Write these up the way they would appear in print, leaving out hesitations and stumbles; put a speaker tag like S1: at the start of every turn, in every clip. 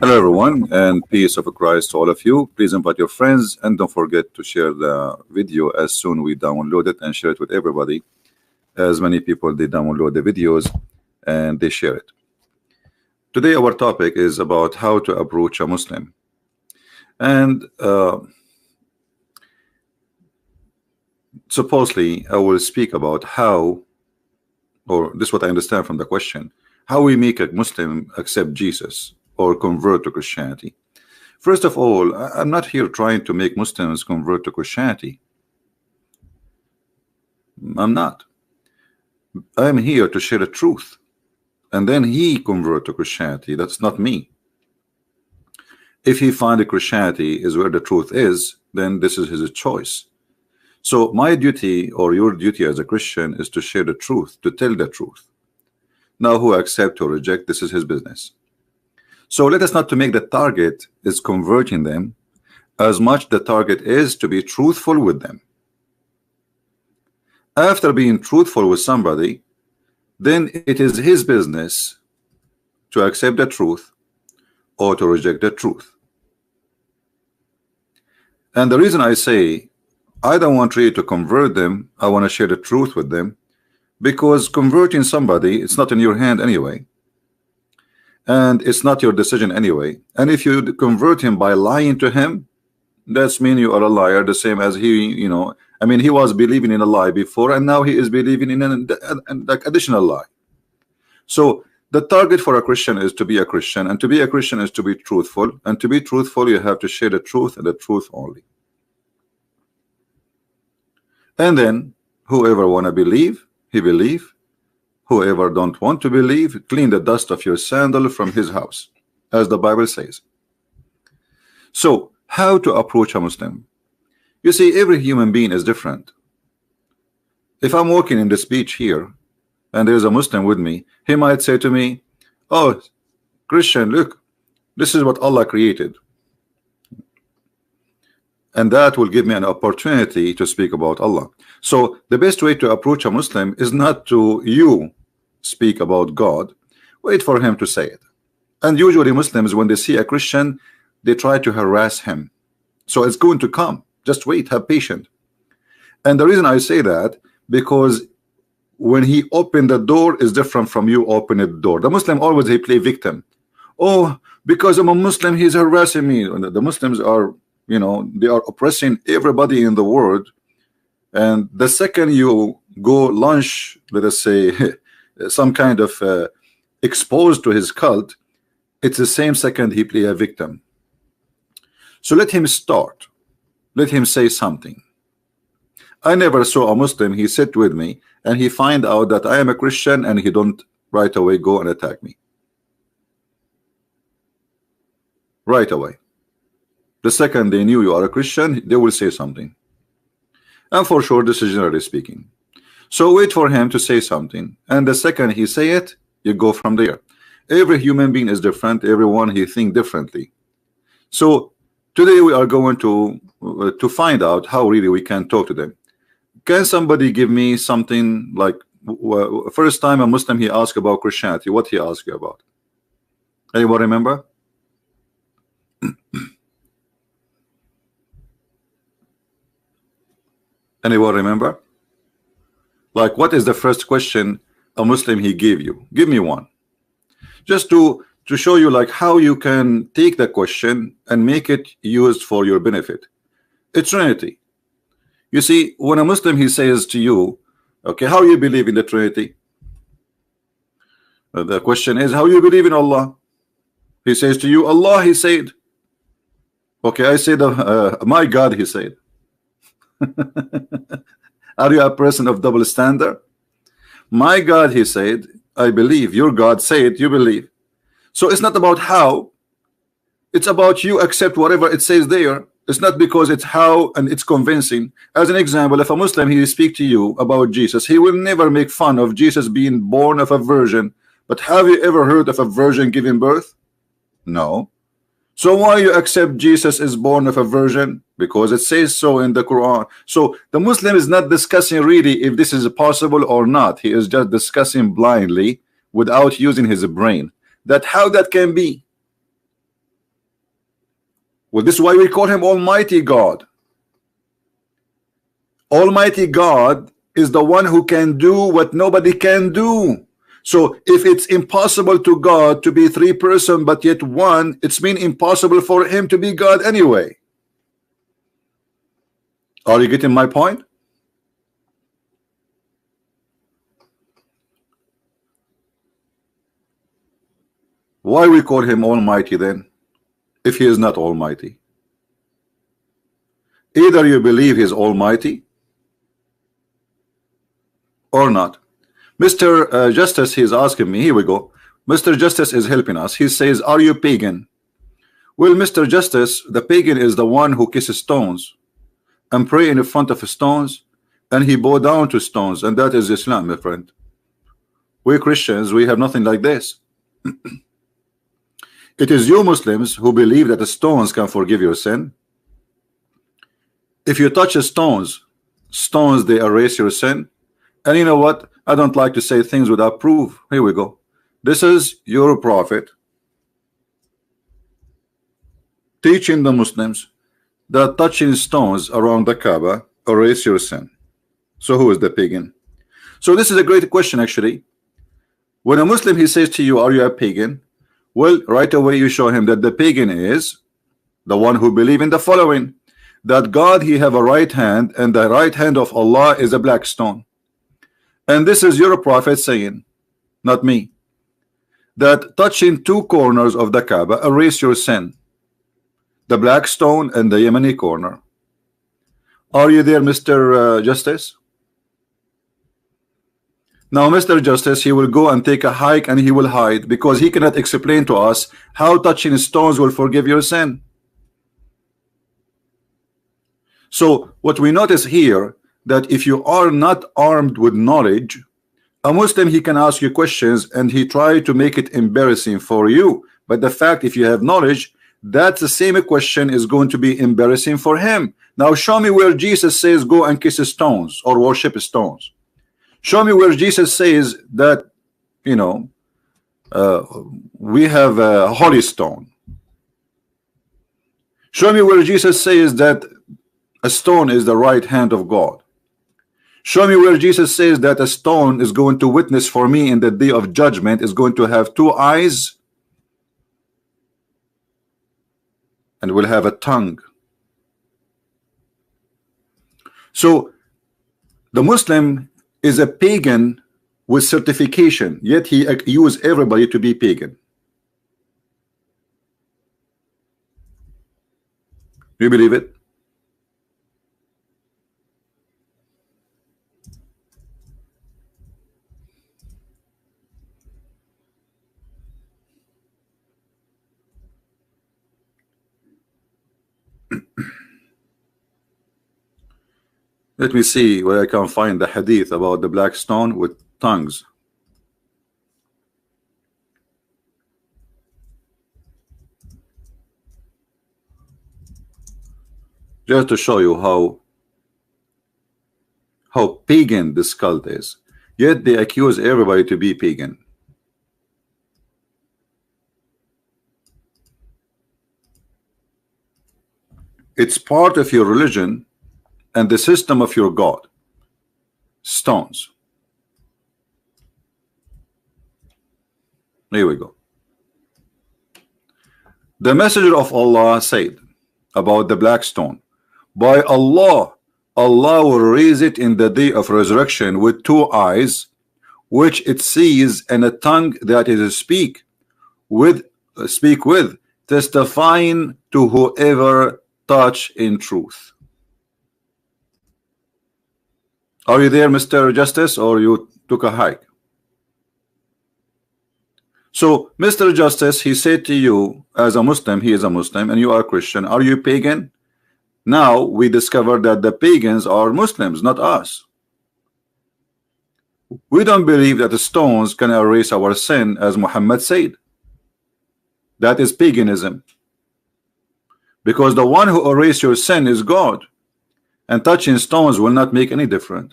S1: Hello, everyone, and peace of Christ to all of you. Please invite your friends and don't forget to share the video as soon we download it and share it with everybody. As many people they download the videos and they share it. Today, our topic is about how to approach a Muslim, and supposedly I will speak about how, or this is what I understand from the question, how we make a Muslim accept Jesus or convert to Christianity. First of all, I'm not here trying to make Muslims convert to Christianity. I'm not. I'm here to share the truth, and then he convert to Christianity. That's not me. If he find that Christianity is where the truth is, then this is his choice. So my duty or your duty as a Christian is to share the truth, to tell the truth. Now who accept or reject, this is his business. So let us not to make the target is converting them as much the target is to be truthful with them. After being truthful with somebody, then it is his business to accept the truth or to reject the truth. And the reason I say I don't want really to convert them, I want to share the truth with them, because converting somebody, it's not in your hand anyway, and it's not your decision anyway. And if you convert him by lying to him, that's mean you are a liar, the same as he, I mean, he was believing in a lie before, and now he is believing in an additional lie. So the target for a Christian is to be a Christian, and to be a Christian is to be truthful, and to be truthful you have to share the truth and the truth only. And then whoever wanna believe, he believe. Whoever don't want to believe, clean the dust of your sandal from his house, as the Bible says. So how to approach a Muslim? You see, every human being is different. If I'm walking in this beach here and there's a Muslim with me, he might say to me, oh, Christian, look, this is what Allah created. And that will give me an opportunity to speak about Allah. So the best way to approach a Muslim is not to you speak about God, wait for him to say it. And usually Muslims, when they see a Christian, they try to harass him. So it's going to come, just wait, have patience. And the reason I say that, because when he opened the door is different from you opening the door. The Muslim always they play victim. Oh, because I'm a Muslim, he's harassing me. The Muslims are, they are oppressing everybody in the world, and the second you go launch, let us say, some kind of exposed to his cult, it's the same second he play a victim. So let him start, let him say something. I never saw a Muslim, he sit with me and he find out that I am a Christian and he don't right away go and attack me. Right away. The second they knew you are a Christian, they will say something. And for sure, this is generally speaking. So wait for him to say something, and the second he say it, you go from there. Every human being is different, everyone he think differently. So today we are going to find out how really we can talk to them. Can somebody give me something like first time a Muslim he asked about Christianity, what he asked you about? Anyone remember? Anyone remember? Like, what is the first question a Muslim he gave you? Give me one, just to show you like how you can take the question and make it used for your benefit. It's Trinity. You see, when a Muslim he says to you, okay, how you believe in the Trinity? The question is, how you believe in Allah? He says to you, Allah, he said. Okay, I said, my God, he said. Are you a person of double standard? My God, he said, I believe. Your God said, you believe. So it's not about how, it's about you accept whatever it says there. It's not because it's how and it's convincing. As an example, if a Muslim he speak to you about Jesus, he will never make fun of Jesus being born of a virgin. But have you ever heard of a virgin giving birth? No. So why you accept Jesus is born of a virgin? Because it says so in the Quran. So the Muslim is not discussing really if this is possible or not. He is just discussing blindly without using his brain. That how that can be. Well, this is why we call him Almighty God. Almighty God is the one who can do what nobody can do. So if it's impossible to God to be three persons but yet one, it's been impossible for him to be God anyway. Are you getting my point? Why we call him Almighty then, if he is not Almighty? Either you believe he is Almighty or not. Mr. Justice, he's asking me, here we go. Mr. Justice is helping us. He says, are you pagan? Well, Mr. Justice, the pagan is the one who kisses stones and pray in front of stones, and he bow down to stones, and that is Islam, my friend. We Christians, we have nothing like this. It is you Muslims who believe that the stones can forgive your sin. If you touch stones, they erase your sin. And you know what? I don't like to say things without proof. Here we go. This is your prophet teaching the Muslims that touching stones around the Kaaba erase your sin. So who is the pagan? So this is a great question actually. When a Muslim, he says to you, are you a pagan? Well, right away you show him that the pagan is the one who believe in the following, that God, he have a right hand, and the right hand of Allah is a black stone. And this is your prophet saying, not me, that touching two corners of the Kaaba erase your sin, the black stone and the Yemeni corner. Are you there, Mr. Justice? Now, Mr. Justice, he will go and take a hike and he will hide because he cannot explain to us how touching stones will forgive your sin. So what we notice here, that if you are not armed with knowledge, a Muslim, he can ask you questions and he try to make it embarrassing for you. But the fact, if you have knowledge, that's the same question is going to be embarrassing for him. Now show me where Jesus says go and kiss stones or worship stones. Show me where Jesus says that, you know, we have a holy stone. Show me where Jesus says that a stone is the right hand of God. Show me where Jesus says that a stone is going to witness for me in the day of judgment, is going to have two eyes and will have a tongue. So the Muslim is a pagan with certification, yet he accuses everybody to be pagan. Do you believe it? Let me see where I can find the hadith about the black stone with tongues. Just to show you how pagan this cult is. Yet they accuse everybody to be pagan. It's part of your religion and the system of your God. Stones. Here we go. The messenger of Allah said about the black stone, by Allah, Allah will raise it in the day of resurrection with two eyes, which it sees, and a tongue that it speak with, testifying to whoever touch in truth. Are you there, Mr. Justice, or you took a hike? So, Mr. Justice, he said to you, as a Muslim, he is a Muslim, and you are a Christian. Are you pagan? Now we discover that the pagans are Muslims, not us. We don't believe that the stones can erase our sin, as Muhammad said. That is paganism. Because the one who erases your sin is God. And touching stones will not make any difference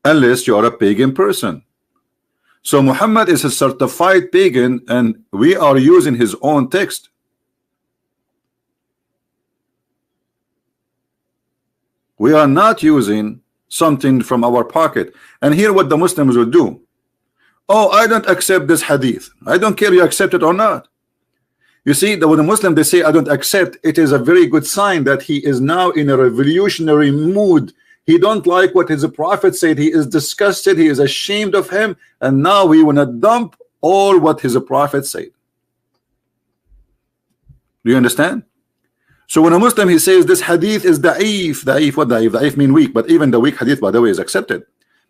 S1: unless you are a pagan person. So Muhammad is a certified pagan, and we are using his own text. We are not using something from our pocket. And here what the Muslims will do. Oh, I don't accept this hadith. I don't care you accept it or not. You see, when the Muslim they say I don't accept, it is a very good sign that he is now in a revolutionary mood. He don't like what his prophet said. He is disgusted. He is ashamed of him. And now we want to dump all what his prophet said. Do you understand? So when a Muslim he says this hadith is da'if, da'if, what da'if? Da'if mean weak, but even the weak hadith, by the way, is accepted.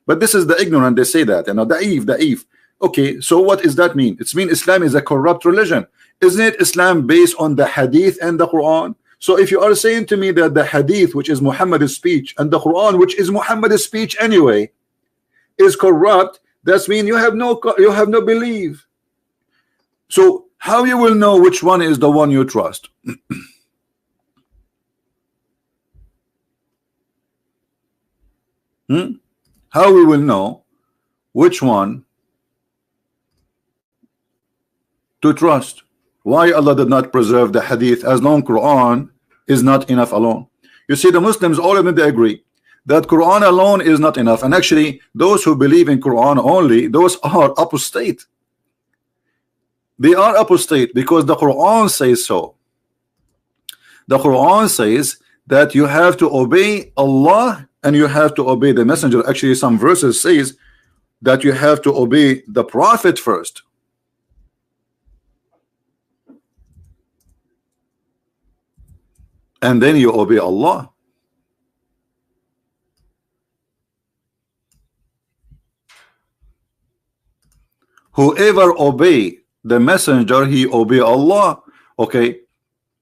S1: But this is the ignorant, they say that, you know, da'if, da'if. Okay, so what does that mean? It's mean Islam is a corrupt religion. Isn't it Islam based on the hadith and the Quran? So if you are saying to me that the hadith, which is Muhammad's speech, and the Quran, which is Muhammad's speech anyway, is corrupt, that's mean you have no belief. So how you will know which one is the one you trust? How we will know which one to trust? Why Allah did not preserve the hadith as long Quran is not enough alone? You see, the Muslims all of them they agree that Quran alone is not enough, and actually those who believe in Quran only, those are apostate. They are apostate because the Quran says so. The Quran says that you have to obey Allah and you have to obey the messenger. Actually, some verses says that you have to obey the prophet first. And then you obey Allah. Whoever obey the messenger, he obey Allah. Okay,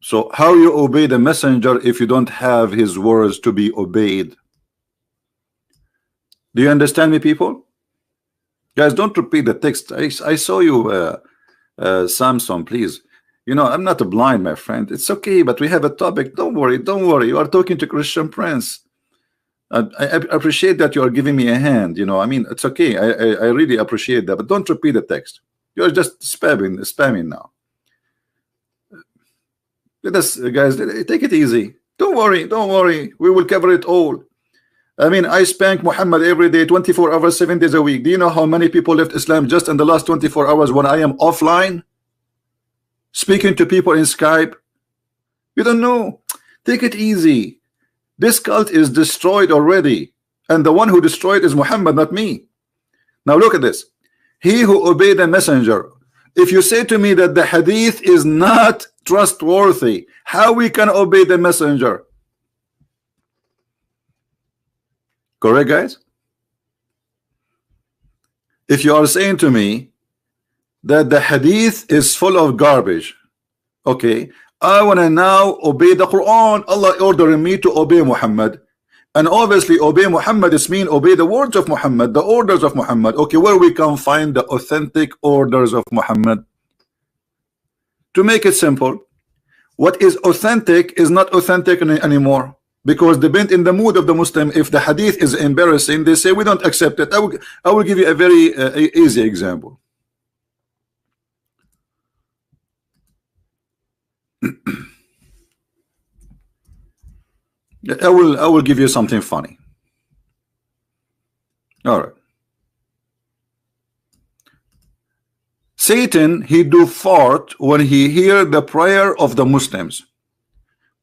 S1: so how you obey the messenger if you don't have his words to be obeyed? Do you understand me, people? Guys, don't repeat the text. I saw you, Samson, please. You know, I'm not blind, my friend. It's okay, but we have a topic. Don't worry, don't worry. You are talking to Christian Prince. I appreciate that you are giving me a hand. You know, I mean, it's okay. I really appreciate that, but don't repeat the text. You're just spamming now. Let us, guys, take it easy. Don't worry, don't worry. We will cover it all. I mean, I spank Muhammad every day, 24 hours, 7 days a week. Do you know how many people left Islam just in the last 24 hours when I am offline? Speaking to people in Skype. You don't know. Take it easy. This cult is destroyed already. And the one who destroyed is Muhammad, not me. Now look at this. He who obeyed the messenger. If you say to me that the hadith is not trustworthy, how we can obey the messenger? Correct, guys? If you are saying to me that the hadith is full of garbage, okay, I want to now obey the Quran. Allah ordering me to obey Muhammad, and obviously obey Muhammad is mean obey the words of Muhammad, the orders of Muhammad. Okay, where we can find the authentic orders of Muhammad? To make it simple, what is authentic is not authentic anymore, because depend in the mood of the Muslim. If the hadith is embarrassing, they say we don't accept it. I will give you a very easy example. I will give you something funny. All right. Satan, he do fart when he hear the prayer of the Muslims.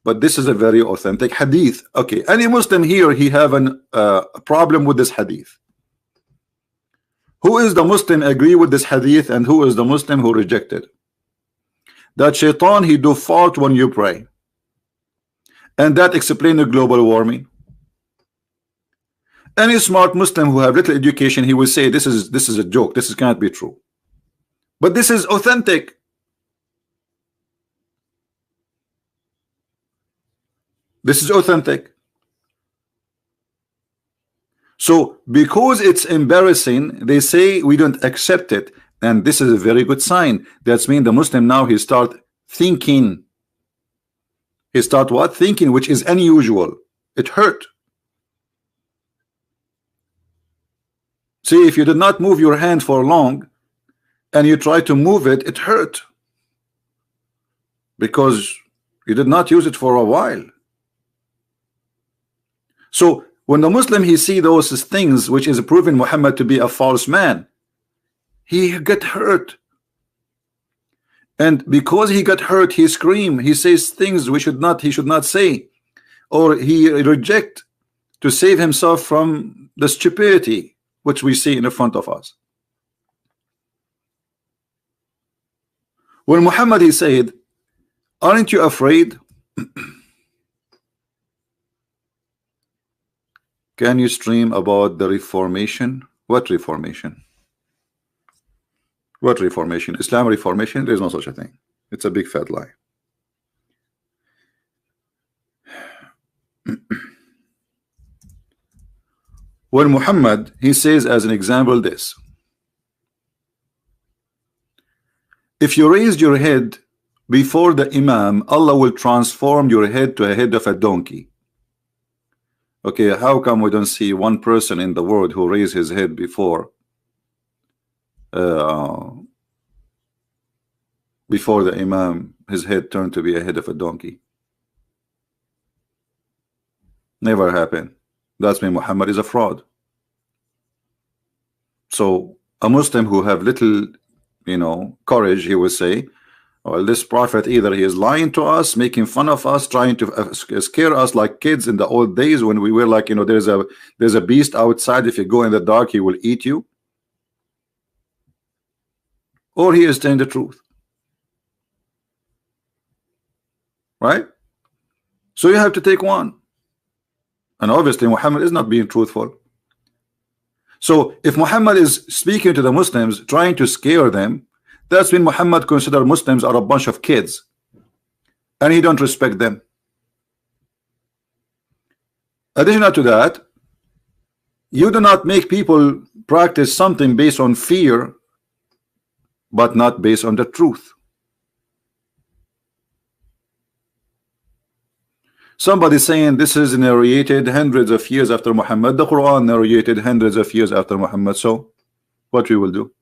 S1: But this is a very authentic hadith. Okay, any Muslim here, he have a problem with this hadith. Who is the Muslim agree with this hadith, and who is the Muslim who rejected? That shaitan, he do fart when you pray. And that explain the global warming. Any smart Muslim who have little education, he will say this is a joke. This cannot be true. But this is authentic. This is authentic. So because it's embarrassing, they say we don't accept it. And this is a very good sign. That's mean the Muslim now he start thinking. He start what? Thinking, which is unusual. It hurt. See, if you did not move your hand for long and you try to move it, it hurt. Because you did not use it for a while. So when the Muslim he see those things which is proving Muhammad to be a false man, he get hurt. And because he got hurt, he scream, he says things he should not say, or he reject to save himself from the stupidity which we see in front of us. When Muhammad he said, aren't you afraid? Can you stream about the Reformation? What Reformation? What Reformation? Islam Reformation? There is no such a thing. It's a big fat lie. When Muhammad he says as an example this: if you raised your head before the Imam, Allah will transform your head to a head of a donkey. Okay, how come we don't see one person in the world who raised his head before the Imam, his head turned to be a head of a donkey? Never happened. That's mean Muhammad is a fraud. So a Muslim who have little, courage, he will say, well, this prophet either he is lying to us, making fun of us, trying to scare us like kids in the old days when we were like, there's a beast outside, if you go in the dark he will eat you, or he is telling the truth, right? So you have to take one, and obviously Muhammad is not being truthful. So if Muhammad is speaking to the Muslims, trying to scare them, that's when Muhammad consider Muslims are a bunch of kids and he don't respect them. Additional to that, you do not make people practice something based on fear but not based on the truth. Somebody saying this is narrated hundreds of years after Muhammad. The Quran narrated hundreds of years after Muhammad. So what we will do?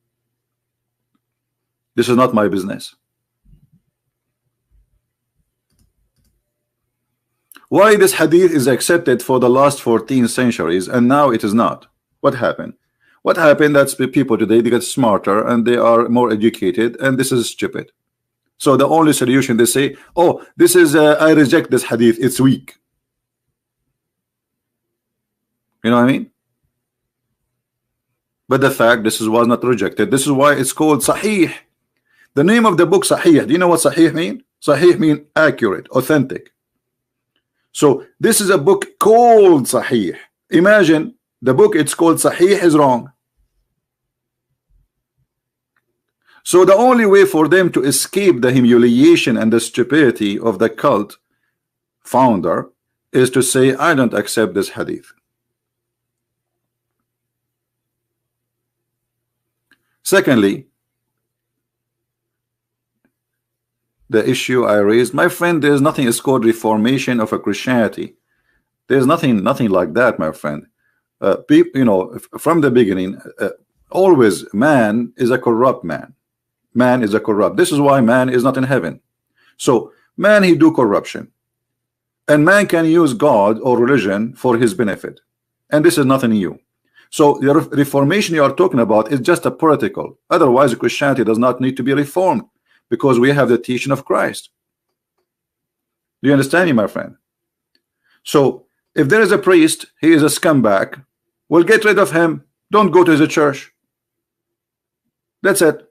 S1: This is not my business. Why this hadith is accepted for the last 14 centuries and now it is not? What happened? What happened? That's the people today, they get smarter and they are more educated, and this is stupid. So the only solution, they say, oh, this is I reject this hadith, it's weak. You know what I mean? But the fact this was not rejected. This is why it's called Sahih. The name of the book Sahih, do you know what Sahih mean? Sahih mean accurate, authentic. So this is a book called Sahih. Imagine the book it's called Sahih is wrong. So the only way for them to escape the humiliation and the stupidity of the cult founder is to say, I don't accept this hadith. Secondly, the issue I raised, my friend, there's nothing is called reformation of a Christianity. There's nothing like that, my friend. People, from the beginning, always man is a corrupt man. Man is a corrupt. This is why man is not in heaven. So man, he do corruption, and man can use God or religion for his benefit, and this is nothing new. So the reformation you are talking about is just a political. Otherwise, Christianity does not need to be reformed, because we have the teaching of Christ. Do you understand me, my friend? So if there is a priest, he is a scumbag, we'll get rid of him. Don't go to the church. That's it.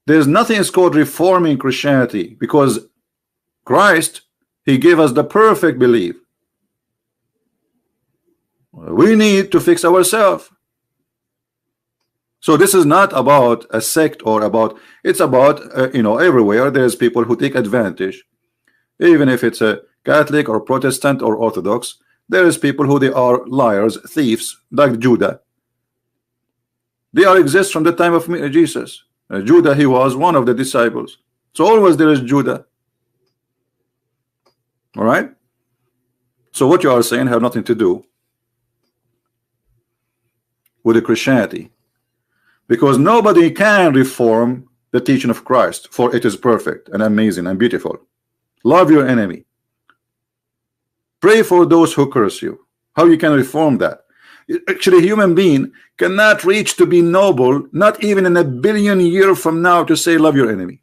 S1: There's nothing is called reforming Christianity, because Christ, he gave us the perfect belief. We need to fix ourselves. So this is not about a sect or about, it's about everywhere there's people who take advantage. Even if it's a Catholic or Protestant or Orthodox, there is people who they are liars, thieves, like Judah. They are exist from the time of Jesus. Judah, he was one of the disciples. So always there is Judah. All right. So what you are saying have nothing to do with the Christianity, because nobody can reform the teaching of Christ, for it is perfect and amazing and beautiful. Love your enemy. Pray for those who curse you. How you can reform that? Actually, a human being cannot reach to be noble, not even in a billion years from now, to say love your enemy.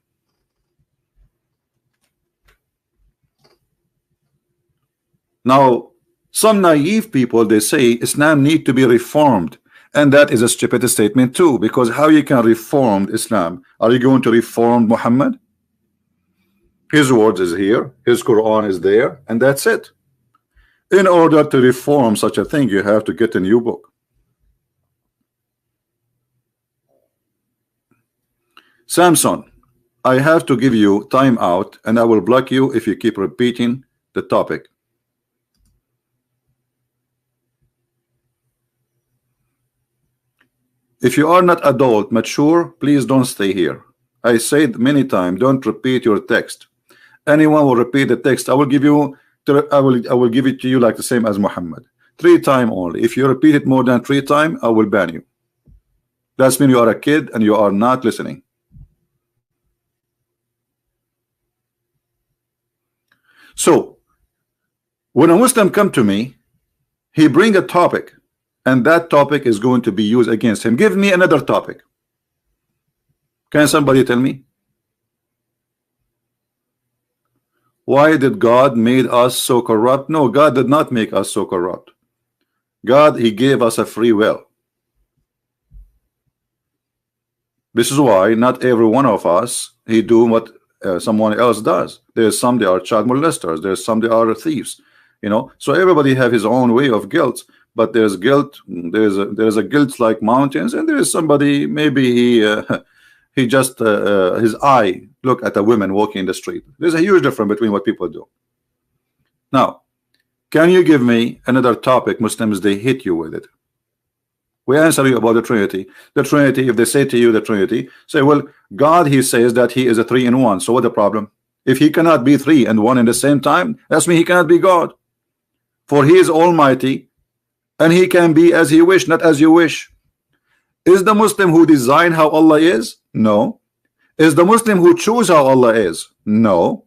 S1: Now, some naive people, they say Islam need to be reformed, and that is a stupid statement too, because how you can reform Islam? Are you going to reform Muhammad? His words is here, his Quran is there, and that's it. In order to reform such a thing, you have to get a new book. Samson, I have to give you time out, and I will block you if you keep repeating the topic. If you are not adult, mature, please don't stay here. I said many times, don't repeat your text. Anyone will repeat the text, I will give you. I will give it to you like the same as Muhammad. 3 times only. If you repeat it more than 3 times, I will ban you. That means you are a kid and you are not listening. So when a Muslim come to me, he bring a topic, and that topic is going to be used against him. Give me another topic. Can somebody tell me? Why did God made us so corrupt? No, God did not make us so corrupt. God, he gave us a free will. This is why not every one of us he do what someone else does. There's some they are child molesters, there's some they are thieves, you know. So everybody have his own way of guilt, but there's guilt, there's a guilt like mountains, and there is somebody maybe he just his eye look at a woman walking in the street. There's a huge difference between what people do. Now, can you give me another topic Muslims they hit you with it? We answer you about the Trinity. The Trinity, if they say to you the Trinity, say, well, God, he says that he is a 3 in 1. So what the problem? If he cannot be 3 and 1 in the same time, that's mean he cannot be God. For he is almighty, and he can be as he wish, not as you wish. Is the Muslim who design how Allah is? No. Is the Muslim who choose how Allah is? No.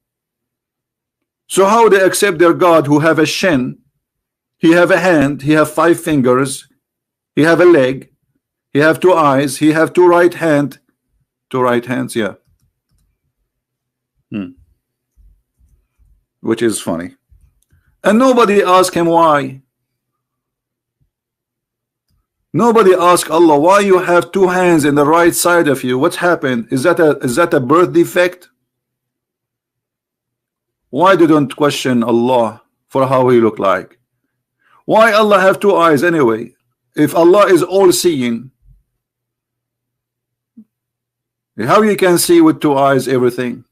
S1: So how they accept their God who have a shin, he have a hand, he have 5 fingers, he have a leg, he have 2 eyes, he have 2 right hand, 2 right hands, yeah. Which is funny. And nobody asked him why. Nobody asked Allah why you have 2 hands in the right side of you. What's happened? Is that a birth defect? Why they don't question Allah for how he look like? Why Allah have 2 eyes anyway? If Allah is all-seeing, how you can see with 2 eyes everything?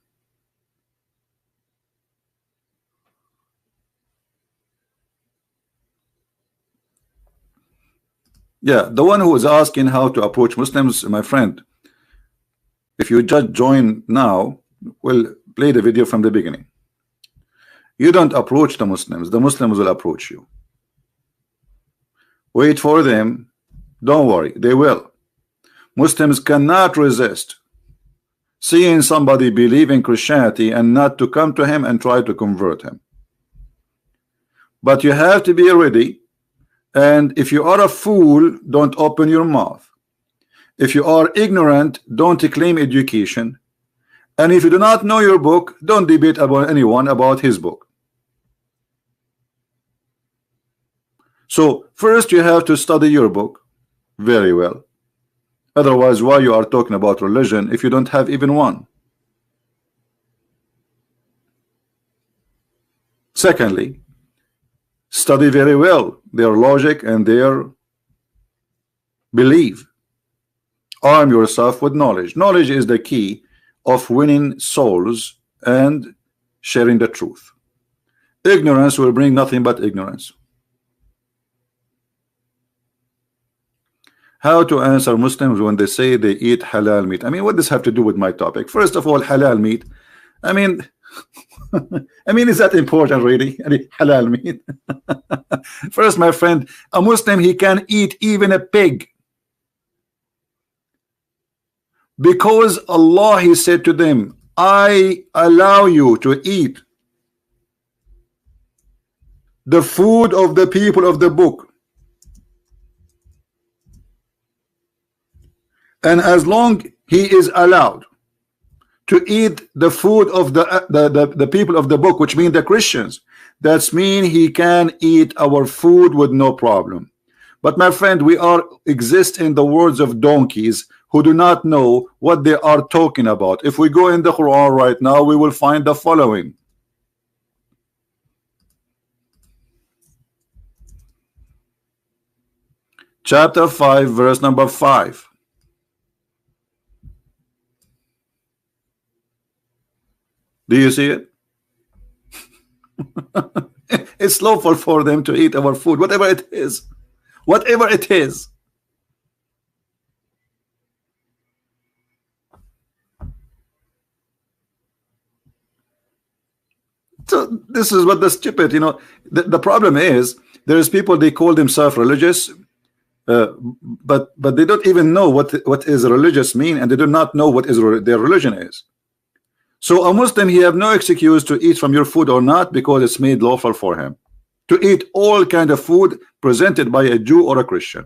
S1: Yeah, the one who is asking how to approach Muslims, my friend, if you just join now, we'll play the video from the beginning. You don't approach the Muslims will approach you. Wait for them, don't worry, they will. Muslims cannot resist seeing somebody believe in Christianity and not to come to him and try to convert him. But you have to be ready. And if you are a fool, don't open your mouth. If you are ignorant, don't claim education. And if you do not know your book, don't debate about anyone about his book. So first you have to study your book very well. Otherwise, why you are talking about religion if you don't have even one? Secondly, study very well their logic and their belief. Arm yourself with knowledge. Knowledge is the key of winning souls and sharing the truth. Ignorance will bring nothing but ignorance. How to answer Muslims when they say they eat halal meat? I mean, what does this have to do with my topic? First of all, halal meat, I mean is that important really? Halal meat. First, my friend, a Muslim, he can eat even a pig, because Allah, he said to them, I allow you to eat the food of the people of the book. And as long he is allowed to eat the food of the people of the book, which mean the Christians, that's mean he can eat our food with no problem. But my friend, we are exist in the words of donkeys who do not know what they are talking about. If we go in the Quran right now, we will find the following. Chapter 5, verse number 5. Do you see it? It's lawful for them to eat our food, whatever it is. Whatever it is. So this is what the stupid, you know, the problem is there is people, they call themselves religious, but they don't even know what is religious mean, and they do not know what is their religion is. So a Muslim, he have no excuse to eat from your food or not, because it's made lawful for him to eat all kind of food presented by a Jew or a Christian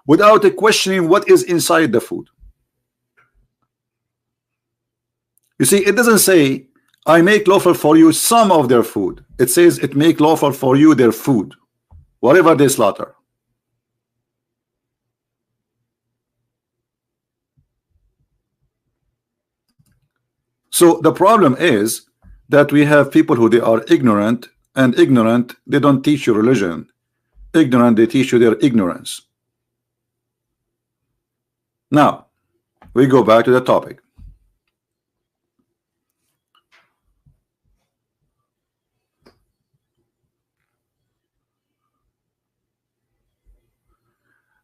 S1: without questioning what is inside the food. You see, it doesn't say I make lawful for you some of their food. It says it make lawful for you their food, whatever they slaughter. So the problem is that we have people who they are ignorant, and ignorant, they don't teach you religion. Ignorant, they teach you their ignorance. Now we go back to the topic.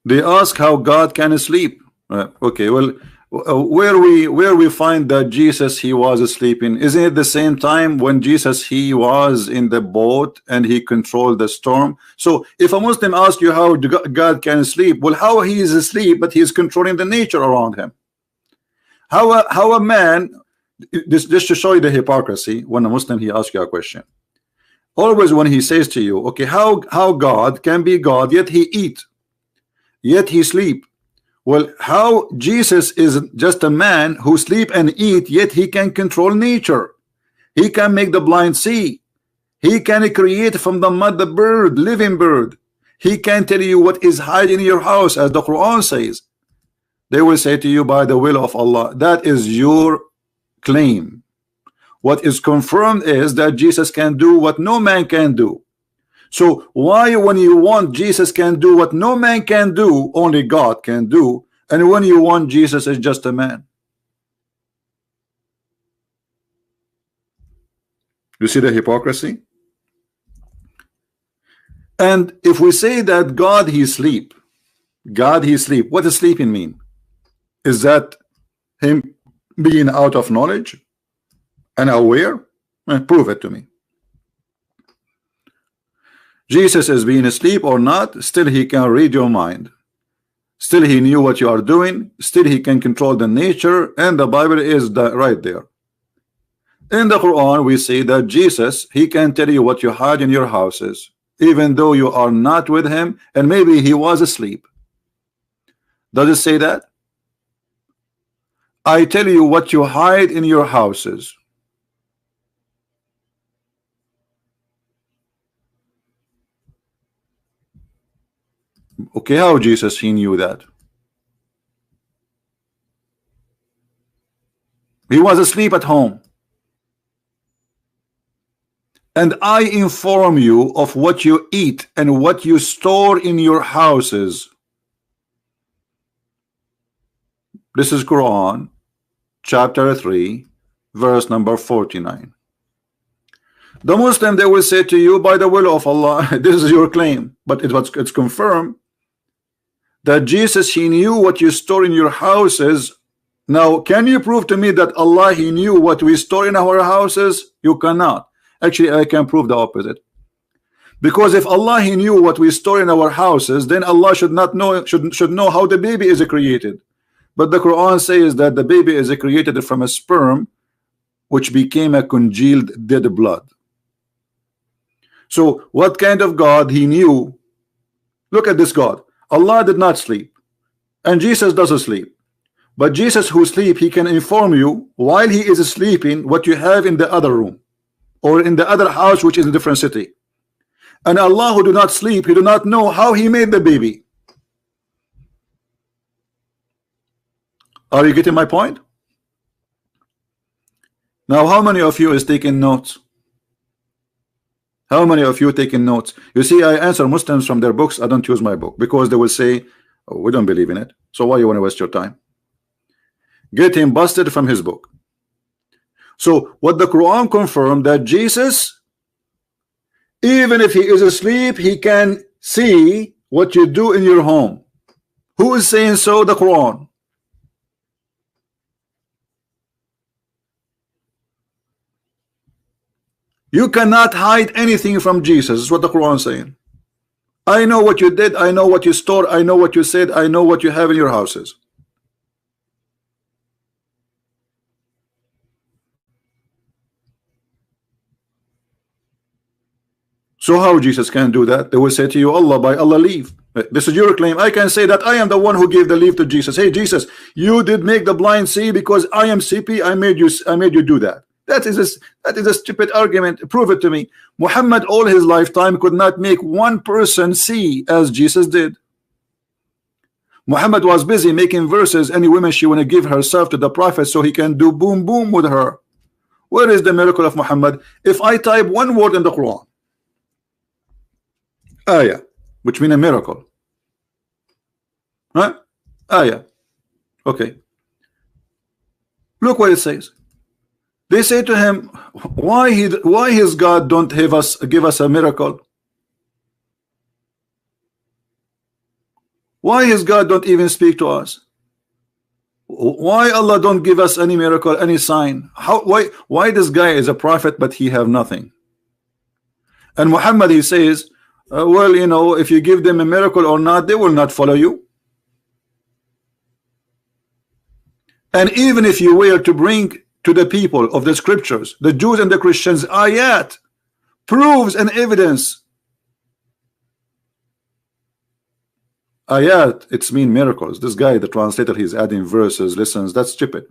S1: They ask how God can sleep. Okay, well, where we find that Jesus, he was sleeping? Isn't it the same time when Jesus, he was in the boat and he controlled the storm? So if a Muslim asks you how God can sleep, well, how he is asleep but he is controlling the nature around him? How a man, just to show you the hypocrisy, when a Muslim, he asks you a question, always when he says to you, okay, how God can be God yet he eat, yet he sleep? Well, how Jesus is just a man who sleep and eat, yet he can control nature. He can make the blind see. He can create from the mud the bird, living bird. He can tell you what is hiding in your house, as the Quran says. They will say to you, by the will of Allah. That is your claim. What is confirmed is that Jesus can do what no man can do. So why, when you want Jesus can do what no man can do, only God can do, and when you want Jesus is just a man? You see the hypocrisy? And if we say that God he sleep, what does sleeping mean? Is that him being out of knowledge and aware? Prove it to me. Jesus is being asleep or not, still he can read your mind. Still he knew what you are doing. Still he can control the nature, and the Bible is right there. In the Quran we see that Jesus, he can tell you what you hide in your houses, even though you are not with him, and maybe he was asleep. Does it say that? I tell you what you hide in your houses. Okay, how Jesus he knew that? He was asleep at home. And I inform you of what you eat and what you store in your houses. This is Quran chapter 3 verse number 49. The Muslim, they will say to you, by the will of Allah. This is your claim, but it's confirmed that Jesus he knew what you store in your houses. Now can you prove to me that Allah he knew what we store in our houses? You cannot. Actually, I can prove the opposite, because if Allah he knew what we store in our houses, then Allah should not know, should know how the baby is created. But the Quran says that the baby is created from a sperm which became a congealed dead blood. So what kind of God he knew? Look at this God. Allah did not sleep, and Jesus doesn't sleep. But Jesus who sleep, he can inform you while he is sleeping what you have in the other room or in the other house, which is a different city. And Allah who do not sleep, he do not know how he made the baby. Are you getting my point? Now, how many of you is taking notes? How many of you taking notes? You see, I answer Muslims from their books. I don't use my book because they will say, oh, we don't believe in it. So why you want to waste your time? Get him busted from his book. So what the Quran confirmed, that Jesus, even if he is asleep, he can see what you do in your home. Who is saying so? The Quran. You cannot hide anything from Jesus, is what the Quran is saying. I know what you did, I know what you stored, I know what you said, I know what you have in your houses. So how Jesus can do that? They will say to you, Allah, by Allah leave. This is your claim. I can say that I am the one who gave the leave to Jesus. Hey Jesus, you did make the blind see because I am CP. I made you do that. That is a stupid argument. Prove it to me. Muhammad all his lifetime could not make one person see as Jesus did. Muhammad was busy making verses. Any woman she want to give herself to the prophet so he can do boom boom with her. Where is the miracle of Muhammad? If I type one word in the Quran, ayah, which means a miracle, right? Ayah, okay, look what it says. They say to him, why his God don't give us a miracle? Why his God don't even speak to us? Why Allah don't give us any miracle, any sign? Why this guy is a prophet but he have nothing? And Muhammad, he says, well, you know, if you give them a miracle or not, they will not follow you. And even if you were to bring to the people of the scriptures, the Jews and the Christians, ayat, proves and evidence. Ayat, it's mean miracles. This guy, the translator, he's adding verses, listens, that's stupid.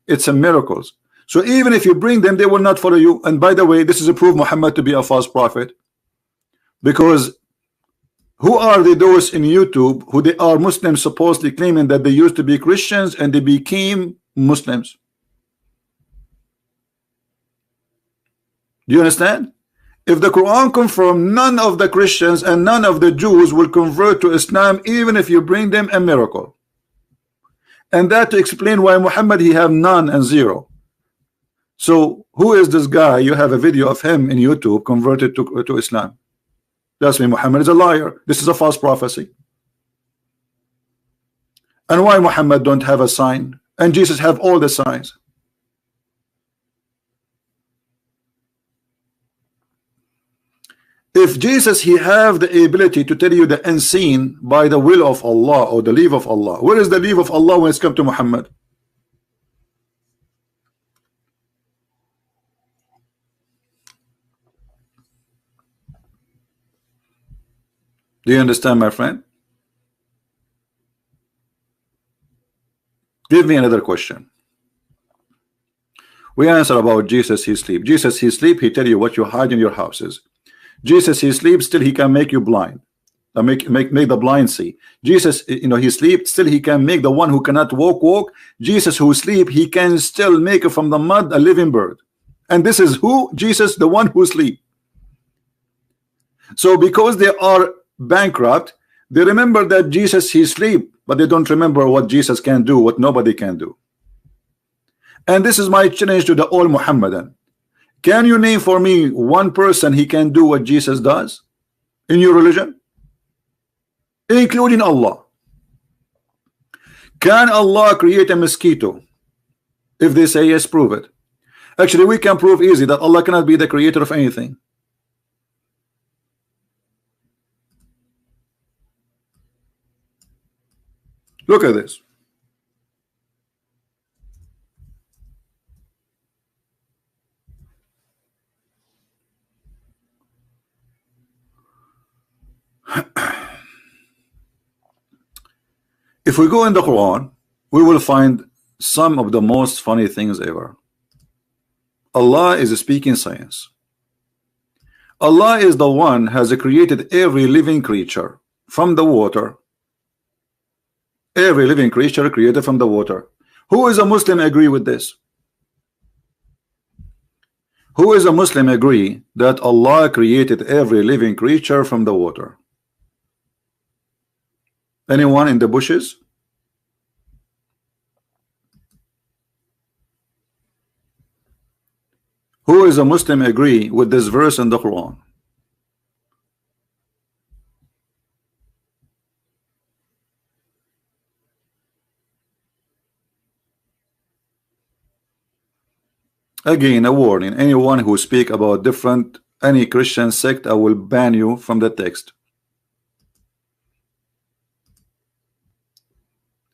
S1: It's a miracles. So even if you bring them, they will not follow you. And by the way, this is a proof Muhammad to be a false prophet. Because who are those in YouTube who they are Muslims supposedly claiming that they used to be Christians and they became Muslims? Do you understand? If the Quran confirms none of the Christians and none of the Jews will convert to Islam, even if you bring them a miracle. And that to explain why Muhammad, he have none and zero. So who is this guy? You have a video of him in YouTube converted to Islam. That's me. Muhammad is a liar. This is a false prophecy. And why Muhammad don't have a sign and Jesus have all the signs? If Jesus, he have the ability to tell you the unseen by the will of Allah or the leave of Allah, where is the leave of Allah when it's come to Muhammad? Do you understand, my friend? Give me another question. We answer about Jesus, he sleep. Jesus, he sleep, he tell you what you hide in your houses. Jesus, he sleeps, still he can make you blind. Make the blind see. Jesus, you know, he sleep, still he can make the one who cannot walk. Jesus who sleep, he can still make from the mud a living bird. And this is who? Jesus, the one who sleep. So because they are bankrupt, they remember that Jesus, he sleep, but they don't remember what Jesus can do, what nobody can do. And this is my challenge to the all Muhammadan. Can you name for me one person he can do what Jesus does in your religion, including Allah? Can Allah create a mosquito? If they say yes, prove it. Actually, we can prove easy that Allah cannot be the creator of anything. Look at this. If we go in the Quran, we will find some of the most funny things ever. Allah is speaking science. Allah is the one has created every living creature from the water. Every living creature created from the water. Who is a Muslim agree with this? Who is a Muslim agree that Allah created every living creature from the water? Anyone in the bushes? Who is a Muslim agree with this verse in the Quran? Again, a warning. Anyone who speak about any Christian sect, I will ban you from the text.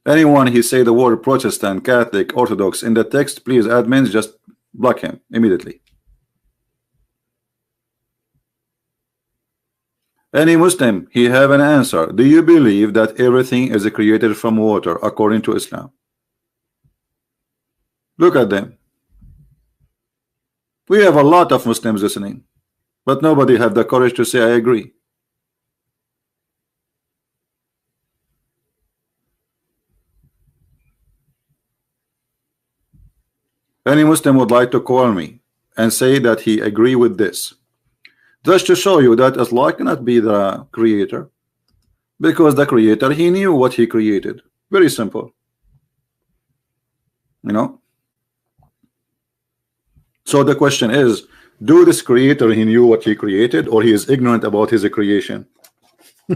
S1: Anyone he say the word Protestant, Catholic, Orthodox in the text, please admins just block him immediately. Any Muslim, he have an answer. Do you believe that everything is created from water according to Islam? Look at them. We have a lot of Muslims listening, but nobody have the courage to say I agree. Any Muslim would like to call me and say that he agree with this, just to show you that Allah cannot be the creator, because the creator, he knew what he created. Very simple, you know. So the question is, do this creator, he knew what he created, or he is ignorant about his creation?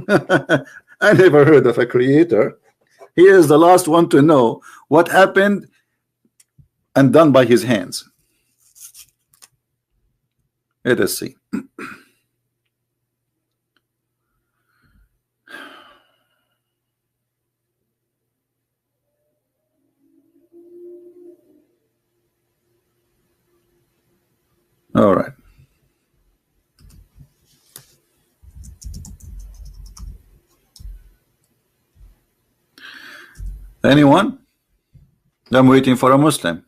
S1: I never heard of a creator. He is the last one to know what happened and done by his hands. Let us see. All right. Anyone? I'm waiting for a Muslim.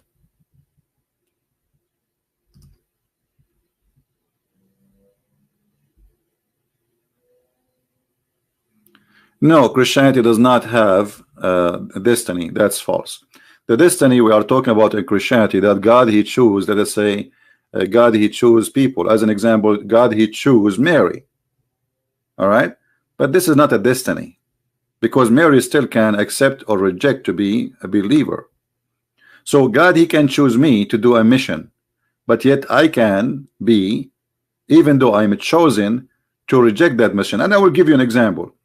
S1: No, Christianity does not have a destiny. That's false. The destiny we are talking about in Christianity, that God he choose, let us say, God he choose people. As an example, God he choose Mary. All right, but this is not a destiny, because Mary still can accept or reject to be a believer. So God he can choose me to do a mission, but yet I can be, even though I'm chosen, to reject that mission. And I will give you an example.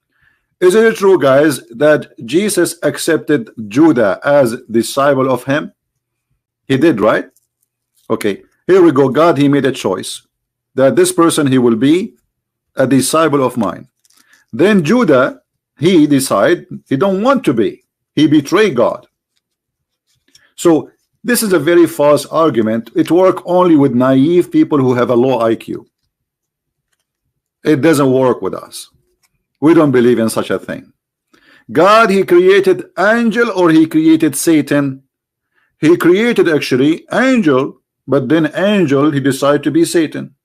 S1: Is it true, guys, that Jesus accepted Judah as disciple of him? He did, right? Okay, here we go. God he made a choice that this person he will be a disciple of mine. Then Judah, he decide he don't want to be. He betrayed God. So this is a very false argument. It works only with naive people who have a low IQ. It doesn't work with us. We don't believe in such a thing. God he created angel, or he created Satan? He created actually angel, but then angel he decided to be Satan.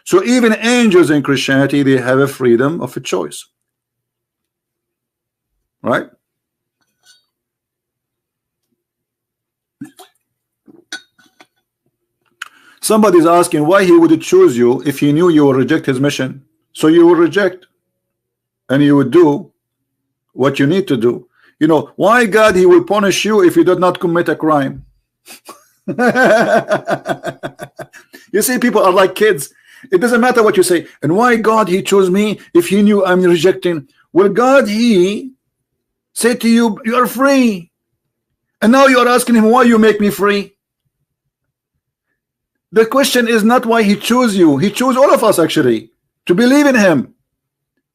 S1: So even angels in Christianity, they have a freedom of a choice, right? Somebody's asking why he would choose you if he knew you will reject his mission. So you will reject, and you would do what you need to do. You know, why God he will punish you if you did not commit a crime? You see, people are like kids. It doesn't matter what you say. And why God he chose me if he knew I'm rejecting? Well, God he said to you, you are free, and now you are asking him why you make me free. The question is not why he chose you. He chose all of us actually to believe in him.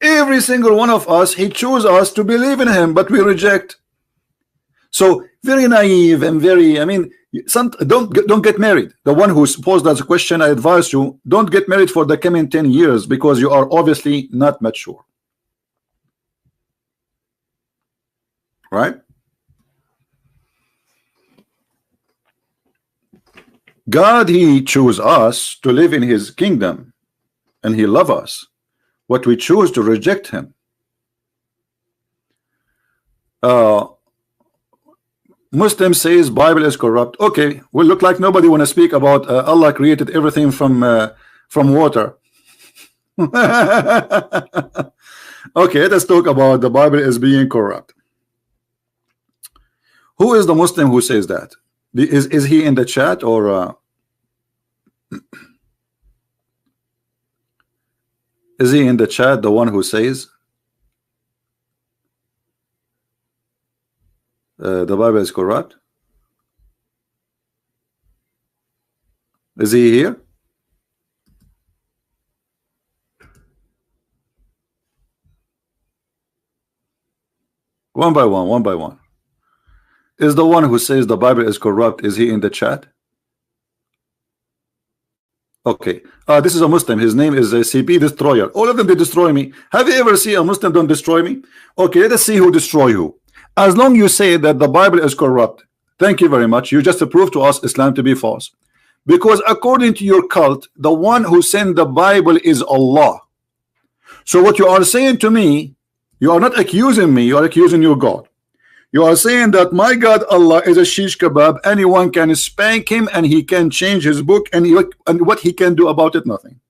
S1: Every single one of us, he chose us to believe in him, but we reject. So very naive and very, I mean, don't get married. The one who posed that question, I advise you, don't get married for the coming 10 years, because you are obviously not mature. right? God, he chose us to live in his kingdom, and he love us, but we choose to reject him. Muslim says Bible is corrupt. Okay, well, look like nobody want to speak about Allah created everything from water. Okay, let's talk about the Bible is being corrupt. Who is the Muslim who says that? Is he in the chat, or is he in the chat, the one who says the Bible is corrupt? Is he here? One by one, one by one. Is the one who says the Bible is corrupt, is he in the chat? Okay, this is a Muslim. His name is CP Destroyer. All of them, they destroy me. Have you ever seen a Muslim don't destroy me? Okay, let us see who destroy who. As long you say that the Bible is corrupt, thank you very much. You just proved to us Islam to be false. Because according to your cult, the one who sent the Bible is Allah. So what you are saying to me, you are not accusing me, you are accusing your God. You are saying that my God Allah is a shish kebab, anyone can spank him and he can change his book, and what he can do about it, nothing.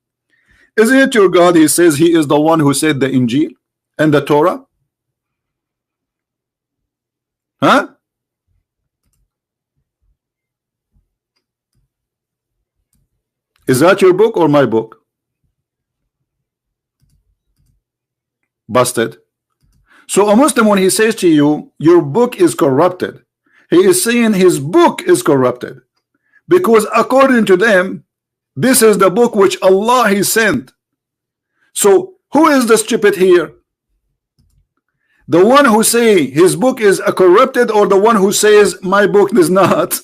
S1: Isn't it your God? He says he is the one who said the Injil and the Torah. Huh? Is that your book or my book? Busted. So a Muslim, when he says to you your book is corrupted, he is saying his book is corrupted, because according to them this is the book which Allah he sent. So who is the stupid here? The one who say his book is corrupted, or the one who says my book is not?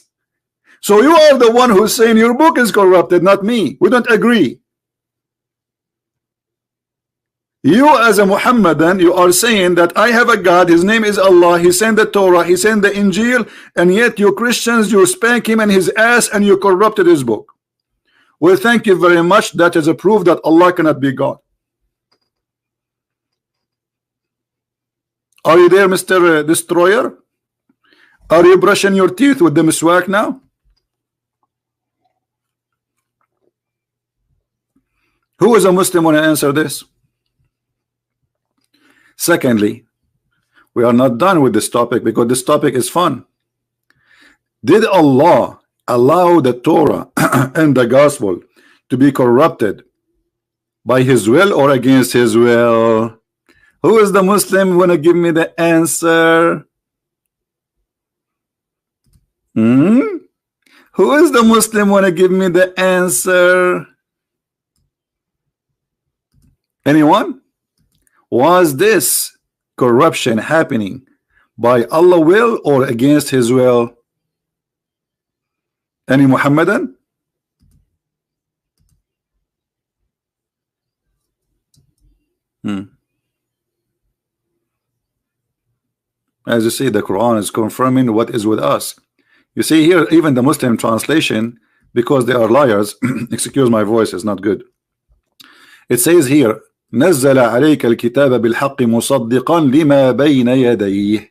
S1: So you are the one who's saying your book is corrupted, not me. We don't agree. You as a Muhammadan, you are saying that I have a God, his name is Allah, he sent the Torah, he sent the Injil, and yet you Christians, you spank him and his ass and you corrupted his book. Well, thank you very much. That is a proof that Allah cannot be God. Are you there, Mr. Destroyer? Are you brushing your teeth with the miswak now? Who is a Muslim when I answer this? Secondly, we are not done with this topic, because this topic is fun. Did Allah allow the Torah and the gospel to be corrupted by his will or against his will? Who is the Muslim wanna give me the answer? Who is the Muslim wanna give me the answer? Anyone? Was this corruption happening by Allah will or against his will? Any Muhammadan? As you see, the Quran is confirming what is with us. You see here, even the Muslim translation, because they are liars, excuse my voice, is not good. It says here, نزل عليك الكتاب بالحق مصدقا لما بين يديه,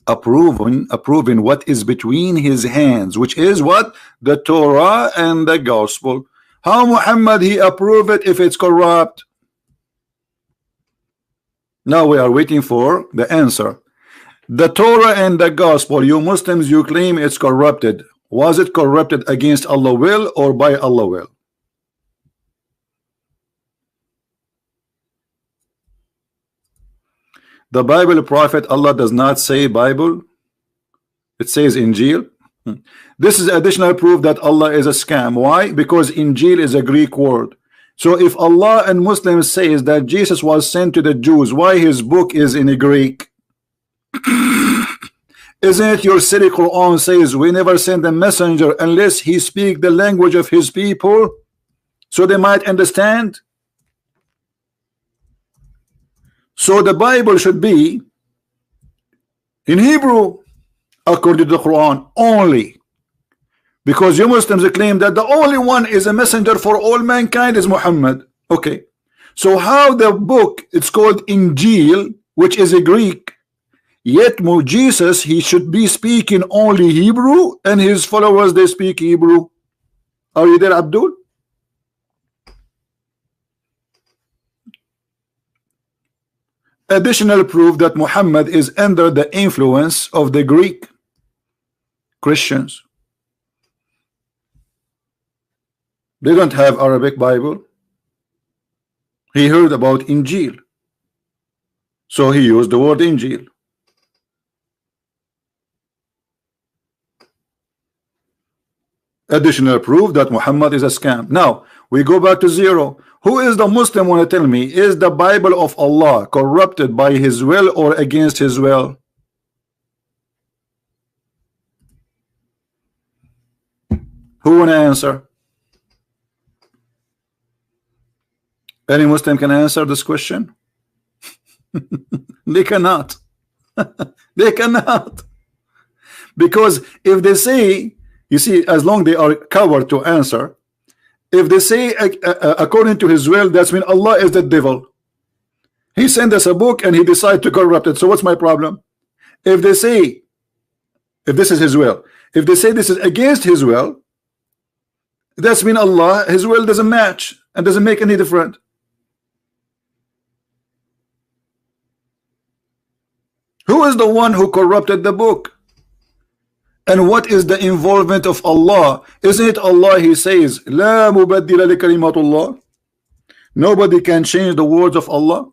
S1: approving what is between his hands, which is what? The Torah and the gospel. How Muhammad he approve it if it's corrupt? Now we are waiting for the answer. The Torah and the gospel, you Muslims, you claim it's corrupted. Was it corrupted against Allah will or by Allah will? The Bible prophet, Allah does not say Bible, it says Injil. This is additional proof that Allah is a scam. Why? Because Injil is a Greek word. So if Allah and Muslims says that Jesus was sent to the Jews, why his book is in Greek? Isn't it your silly Quran says we never send a messenger unless he speak the language of his people so they might understand? So the Bible should be in Hebrew, according to the Quran only. Because you Muslims claim that the only one is a messenger for all mankind is Muhammad. Okay, so how the book, it's called Injil, which is a Greek, yet Jesus, he should be speaking only Hebrew, and his followers, they speak Hebrew. Are you there, Abdul? Additional proof that Muhammad is under the influence of the Greek Christians. They don't have Arabic Bible. He heard about Injil, so he used the word Injil. Additional proof that Muhammad is a scam. Now we go back to zero. Who is the Muslim want to tell me, is the Bible of Allah corrupted by his will or against his will? Who want to answer? Any Muslim can answer this question? They cannot. They cannot. Because if they say, you see, as long they are coward to answer, if they say according to his will, that's mean Allah is the devil. He sent us a book and he decided to corrupt it. So what's my problem? If they say, if this is his will, if they say this is against his will, that's mean Allah, his will doesn't match and doesn't make any difference. Who is the one who corrupted the book? And what is the involvement of Allah? Isn't it Allah, he says, La mubaddila li kalimatullah? Nobody can change the words of Allah.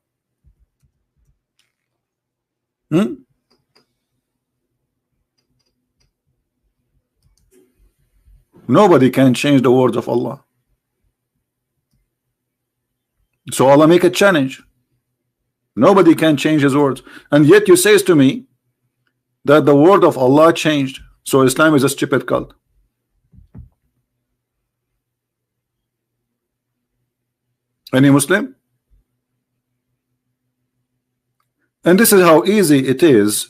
S1: Nobody can change the words of Allah. So Allah make a challenge. Nobody can change his words. And yet you says to me that the word of Allah changed. So Islam is a stupid cult. Any Muslim? And this is how easy it is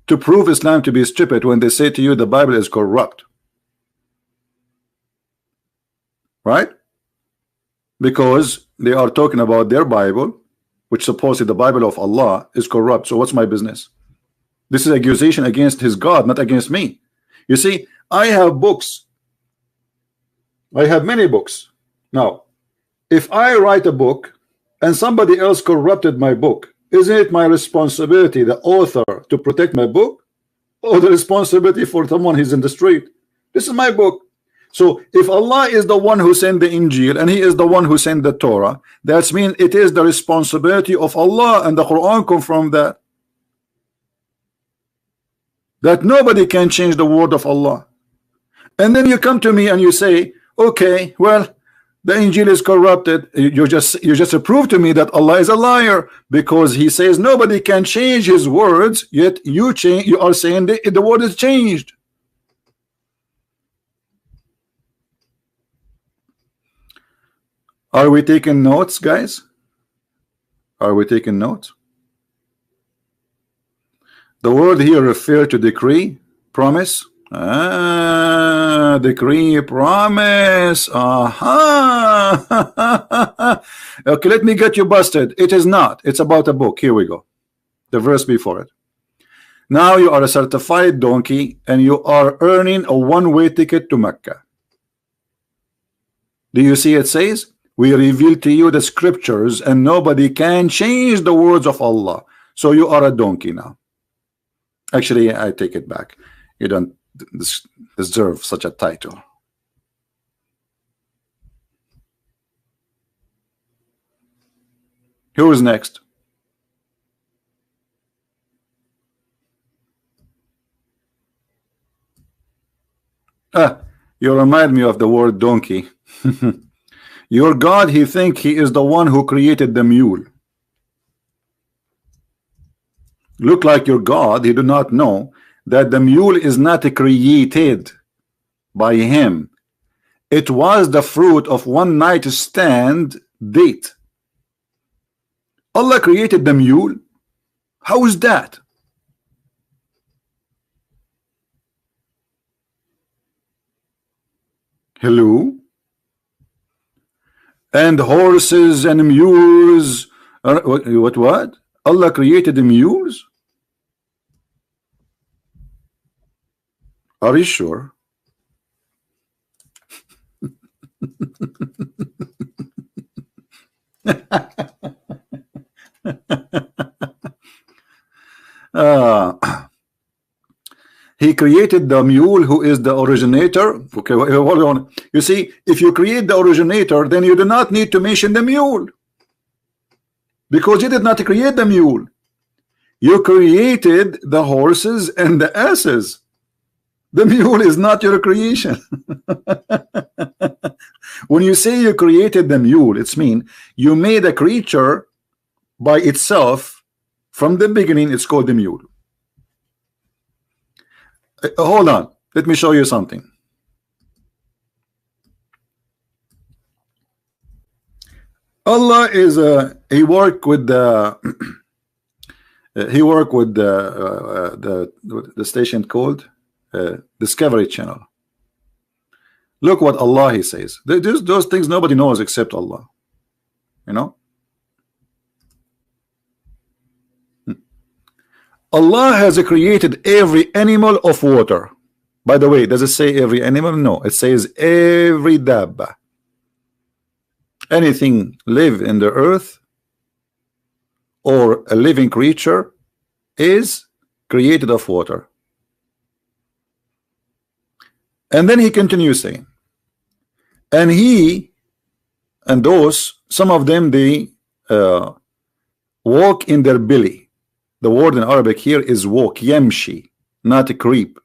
S1: to prove Islam to be stupid when they say to you the Bible is corrupt. Right? Because they are talking about their Bible, which supposedly the Bible of Allah is corrupt. So what's my business? This is accusation against his God, not against me. You see, I have books. I have many books. Now, if I write a book and somebody else corrupted my book, isn't it my responsibility, the author, to protect my book? Or the responsibility for someone who's in the street? This is my book. So if Allah is the one who sent the Injil and he is the one who sent the Torah, that means it is the responsibility of Allah, and the Quran confirms that. That nobody can change the word of Allah. And then you come to me and you say, okay, well, the Injil is corrupted. You just prove to me that Allah is a liar, because he says nobody can change his words, yet you are saying the word is changed. Are we taking notes, guys? Are we taking notes? The word here refers to decree, promise. Decree, promise. Aha. Okay, let me get you busted. It is not. It's about a book. Here we go. The verse before it. Now you are a certified donkey and you are earning a one-way ticket to Mecca. Do you see it says? We reveal to you the scriptures and nobody can change the words of Allah. So you are a donkey now. Actually, I take it back. You don't deserve such a title. Who is next? You remind me of the word donkey. Your God, he think he is the one who created the mule. Look like your God, he do not know that the mule is not created by him. It was the fruit of one night stand date. Allah created the mule. How is that? Hello? And horses and mules. What? Allah created the mules? Are you sure? He created the mule, who is the originator. Okay, hold on. You see, if you create the originator, then you do not need to mention the mule, because you did not create the mule. You created the horses and the asses. The mule is not your creation. When you say you created the mule, it's mean you made a creature by itself from the beginning. It's called the mule. Hold on, let me show you something. Allah is he worked with the he worked with the station called Discovery Channel. Look what Allah he says. Those things nobody knows except Allah. You know, Allah has created every animal of water. By the way, does it say every animal? No, it says every dabba. Anything live in the earth or a living creature is created of water. And then he continues saying, and he and those, some of them, they walk in their belly. The word in Arabic here is walk, yamshi, not a creep.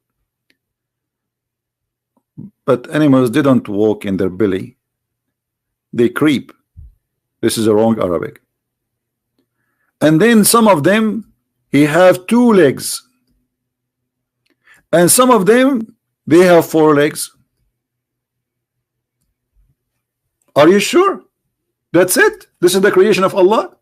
S1: But animals didn't walk in their belly, they creep. This is a wrong Arabic. And then some of them, he have 2 legs, and some of them, they have 4 legs. Are you sure? That's it? This is the creation of Allah?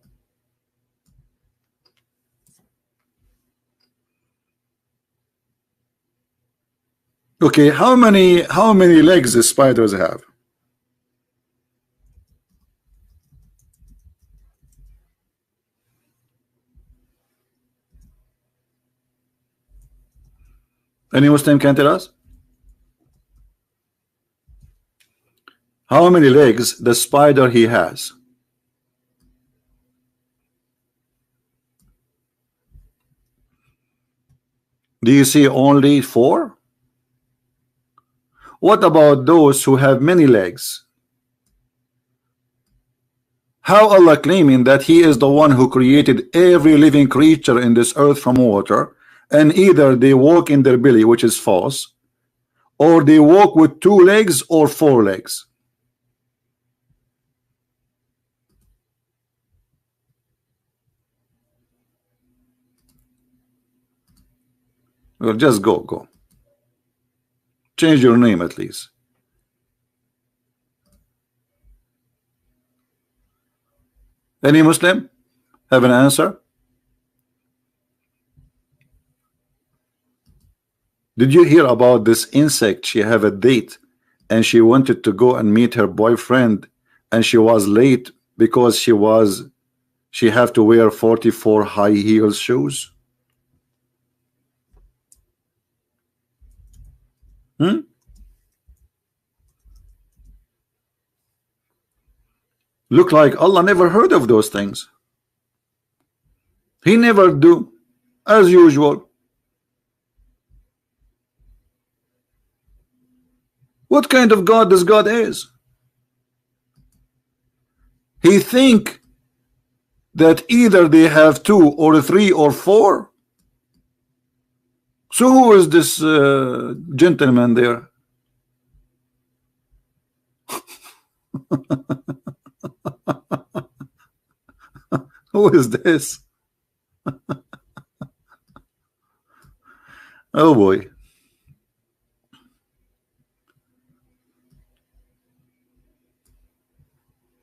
S1: Okay, how many legs the spiders have? Any Muslim can tell us? How many legs the spider he has? Do you see only 4? What about those who have many legs? How Allah claiming that he is the one who created every living creature in this earth from water, and either they walk in their belly, which is false, or they walk with 2 legs or 4 legs? Well, just go. Change your name at least. Any Muslim have an answer? Did you hear about this insect? She have a date and she wanted to go and meet her boyfriend, and she was late because she have to wear 44 high heels shoes. Look like Allah never heard of those things. He never do, as usual. What kind of God this God is? He think that either they have 2 or 3 or 4. So who is this gentleman there? Who is this? Oh boy.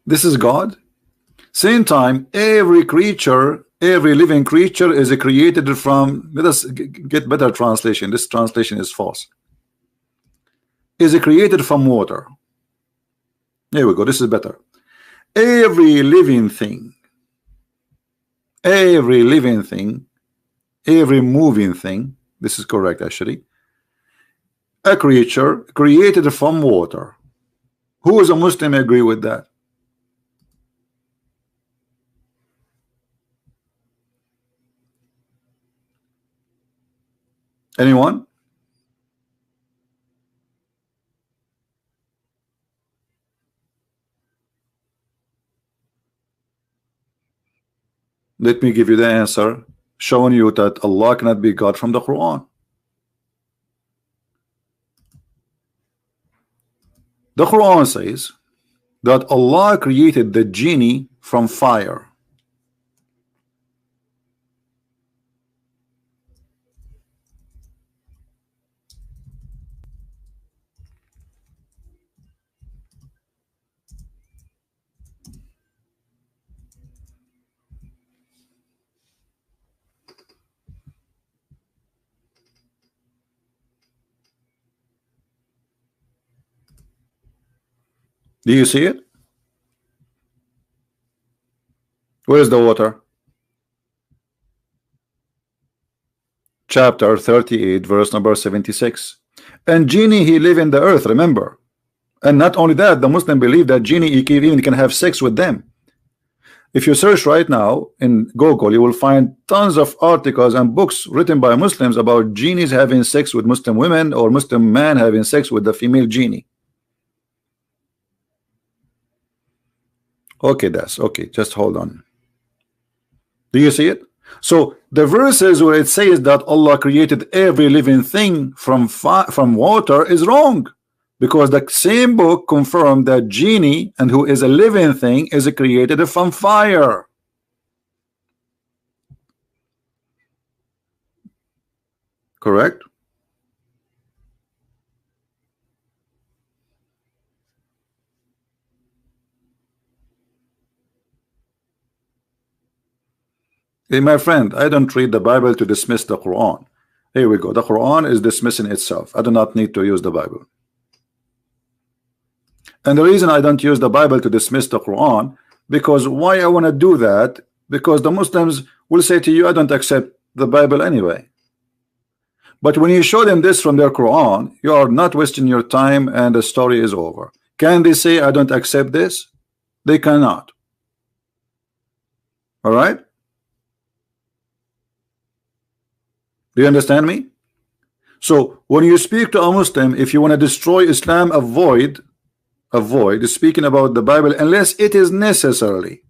S1: This is God. Same time, every creature, every living creature is created from, let us get better translation. This translation is false. Is created from water. Here we go. This is better. Every living thing, every living thing, every moving thing, this is correct actually, a creature created from water. Who is a Muslim agree with that? Anyone? Let me give you the answer, showing you that Allah cannot be God from the Quran. The Quran says that Allah created the genie from fire. Do you see it? Where is the water? Chapter 38, verse number 76. And genie, he live in the earth, remember. And not only that, the Muslim believe that genie, he even can have sex with them. If you search right now in Google, you will find tons of articles and books written by Muslims about genies having sex with Muslim women, or Muslim man having sex with the female genie. Okay, that's okay. Just hold on. Do you see it? So the verses where it says that Allah created every living thing from water is wrong, because the same book confirmed that genie, and who is a living thing, is created from fire. Correct? Hey, my friend, I don't read the Bible to dismiss the Quran. Here we go. The Quran is dismissing itself. I do not need to use the Bible. And the reason I don't use the Bible to dismiss the Quran, because why I want to do that? Because the Muslims will say to you, I don't accept the Bible anyway. But when you show them this from their Quran, you are not wasting your time and the story is over. Can they say, I don't accept this? They cannot. All right? Do you understand me? So when you speak to a Muslim, if you want to destroy Islam, avoid speaking about the Bible unless it is necessarily,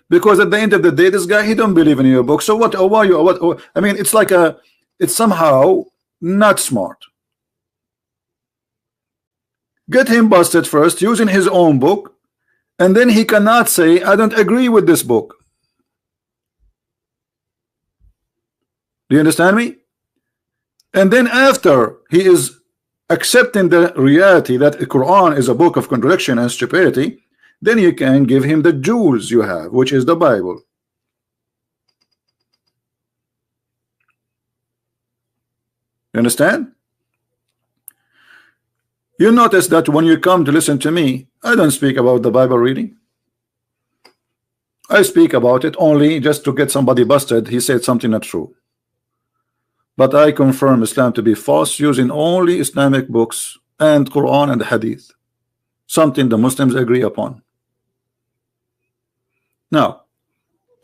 S1: because at the end of the day, this guy, he don't believe in your book. So what? Why you? What? I mean, it's like it's somehow not smart. Get him busted first using his own book, and then he cannot say, I don't agree with this book. Do you understand me? And then after he is accepting the reality that the Quran is a book of contradiction and stupidity, then you can give him the jewels you have, which is the Bible. You understand? You notice that when you come to listen to me, I don't speak about the Bible reading. I speak about it only just to get somebody busted. He said something not true. But I confirm Islam to be false using only Islamic books and Quran and Hadith, something the Muslims agree upon. Now,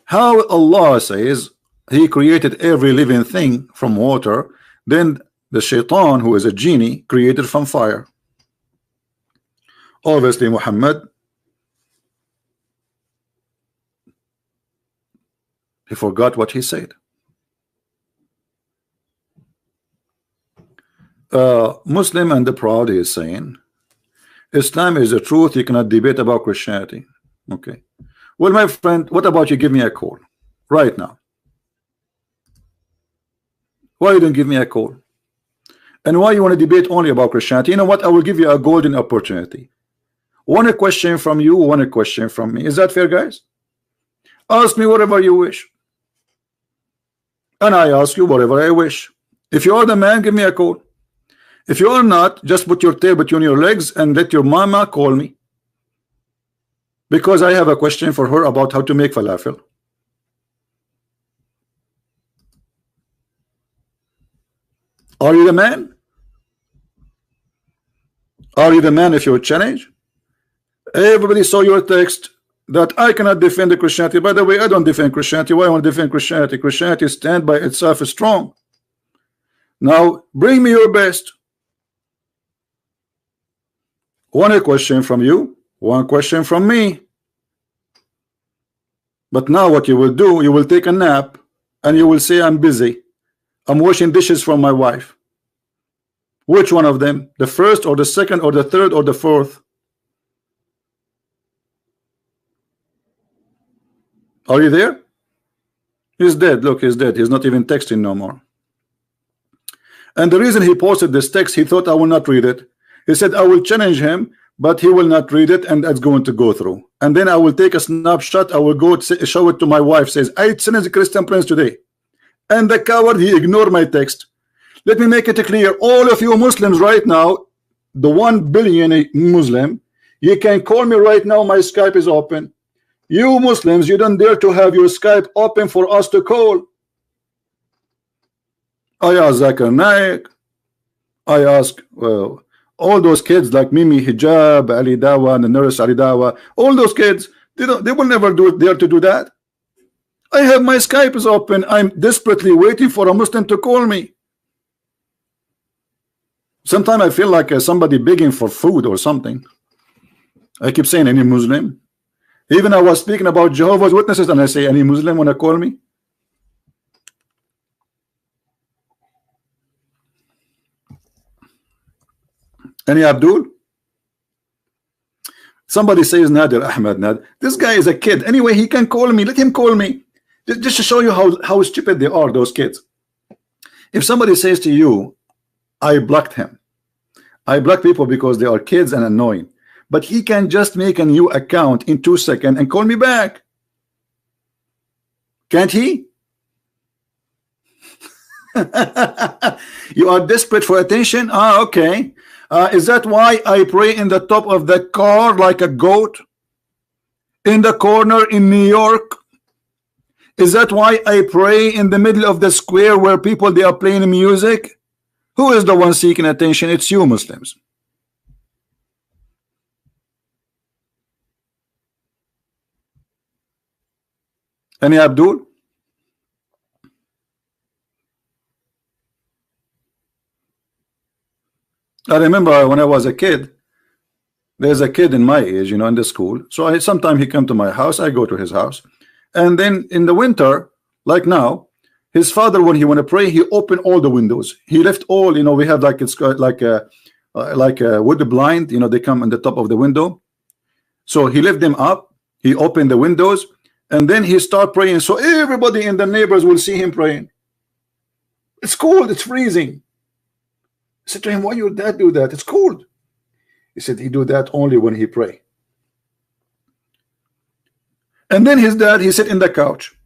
S1: how Allah says He created every living thing from water, then the shaitan, who is a genie, created from fire. Obviously, Muhammad, he forgot what he said. Muslim and the proud is saying Islam is the truth, you cannot debate about Christianity. Okay, well, my friend, what about you give me a call right now? Why you don't give me a call? And why you want to debate only about Christianity? You know what, I will give you a golden opportunity. One question from you, one question from me. Is that fair, guys? Ask me whatever you wish, and I ask you whatever I wish. If you are the man, give me a call. If you are not, just put your tail between your legs and let your mama call me. Because I have a question for her about how to make falafel. Are you the man? Are you the man if you challenge? Everybody saw your text that I cannot defend the Christianity. By the way, I don't defend Christianity. Why I want to defend Christianity? Christianity stand by itself is strong. Now bring me your best. One question from you, one question from me. But now what you will do, you will take a nap and you will say I'm busy. I'm washing dishes from my wife. Which one of them? The first or the second or the third or the fourth? Are you there? He's dead. Look, he's dead. He's not even texting no more. And the reason he posted this text, he thought I will not read it. He said I will challenge him, but he will not read it, and that's going to go through. And then I will take a snapshot. I will go show it to my wife. Says I challenge the Christian Prince today, and the coward, he ignored my text. Let me make it clear, all of you Muslims right now, the 1 billion Muslim, you can call me right now. My Skype is open. You Muslims, you don't dare to have your Skype open for us to call. I ask Zakir Naik, I ask all those kids like Mimi Hijab, Ali Dawa, and the nurse Ali Dawa, all those kids, they will never dare to do that. I have my Skype is open. I'm desperately waiting for a Muslim to call me. Sometimes I feel like somebody begging for food or something. I keep saying any Muslim. Even I was speaking about Jehovah's Witnesses and I say any Muslim want to call me. Any Abdul? Somebody says Nadir Ahmed. Nadir. This guy is a kid. Anyway, he can call me. Let him call me. Just to show you how stupid they are, those kids. If somebody says to you, I blocked him. I block people because they are kids and annoying. But he can just make a new account in 2 seconds and call me back. Can't he? You are desperate for attention? Ah, okay. Is that why I pray in the top of the car like a goat? In the corner in New York? Is that why I pray in the middle of the square where people they are playing music? Who is the one seeking attention? It's you Muslims. Any Abdul? I remember when I was a kid, there's a kid in my age, you know, in the school. So sometimes he come to my house, I go to his house. And then in the winter, like now, his father, when he want to pray, he opened all the windows. He left all, you know, we have like it's like a wood blind, you know, they come on the top of the window. So he left them up. He opened the windows, and then he start praying. So everybody in the neighbors will see him praying. It's cold. It's freezing. I said to him, why your dad do that? It's cold. He said he do that only when he pray. And then his dad, he sit in the couch,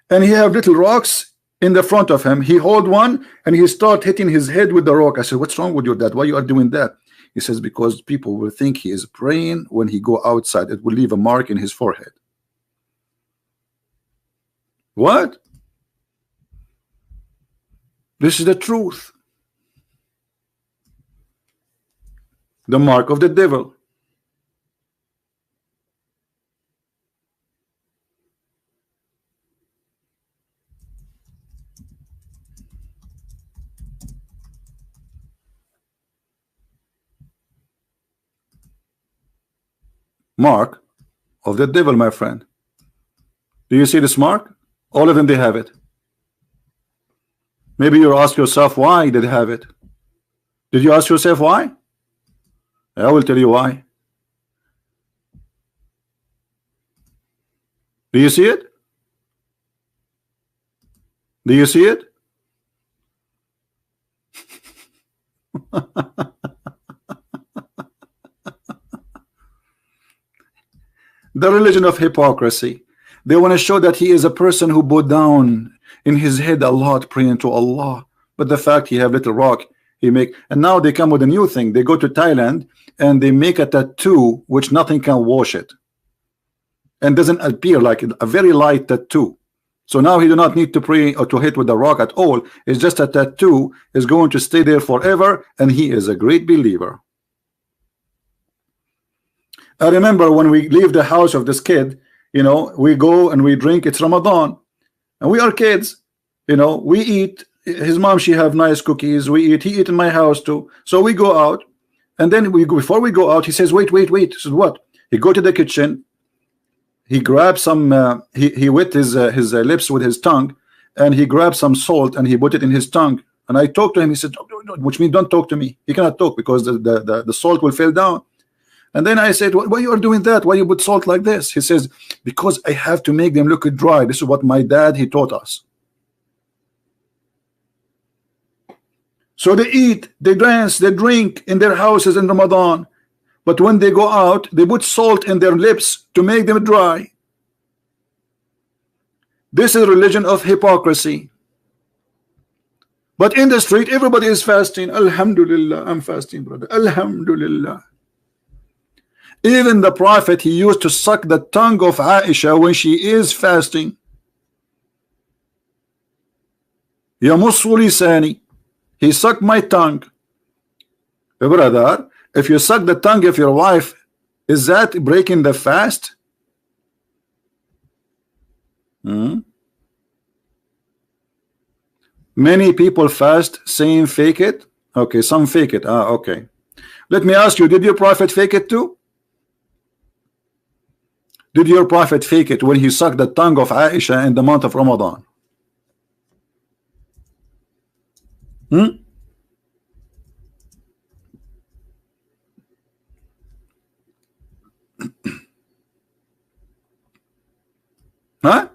S1: and he have little rocks in the front of him. He hold one and he start hitting his head with the rock. I said, what's wrong with your dad? Why you are doing that? He says, because people will think he is praying when he go outside. It will leave a mark in his forehead. What? This is the truth. The mark of the devil. Mark of the devil, my friend. Do you see this mark? All of them, they have it. Maybe you ask yourself why they have it. Did you ask yourself why? I will tell you why. Do you see it? Do you see it? The religion of hypocrisy. They want to show that he is a person who bowed down in his head a lot, praying to Allah. But the fact he have little rock, he make, and now they come with a new thing. They go to Thailand and they make a tattoo which nothing can wash it. and doesn't appear like a very light tattoo. So now he do not need to pray or to hit with the rock at all. It's just a tattoo is going to stay there forever, and he is a great believer. I remember when we leave the house of this kid, you know, we go and we drink. It's Ramadan, and we are kids, you know. We eat. His mom, she have nice cookies. We eat. He eat in my house too. So we go out, and then we go, before we go out, he says, "Wait, wait, wait." So what? He go to the kitchen. He grabs some. He wet his lips with his tongue, and he grabs some salt and he put it in his tongue. And I talked to him. He said, "No, which means don't talk to me." He cannot talk because the salt will fall down. And then I said, "Why you are doing that? Why you put salt like this?" He says, "Because I have to make them look dry. This is what my dad he taught us." So they eat, they dance, they drink in their houses in Ramadan, but when they go out, they put salt in their lips to make them dry. This is a religion of hypocrisy. But in the street, everybody is fasting. Alhamdulillah, I'm fasting, brother. Alhamdulillah. Even the Prophet, he used to suck the tongue of Aisha when she is fasting. Yamussu lisani. He sucked my tongue. Brother, if you suck the tongue of your wife, is that breaking the fast? Many people fast saying fake it. Okay, some fake it. Okay. Let me ask you, did your Prophet fake it too? Did your Prophet fake it when he sucked the tongue of Aisha in the month of Ramadan? Huh?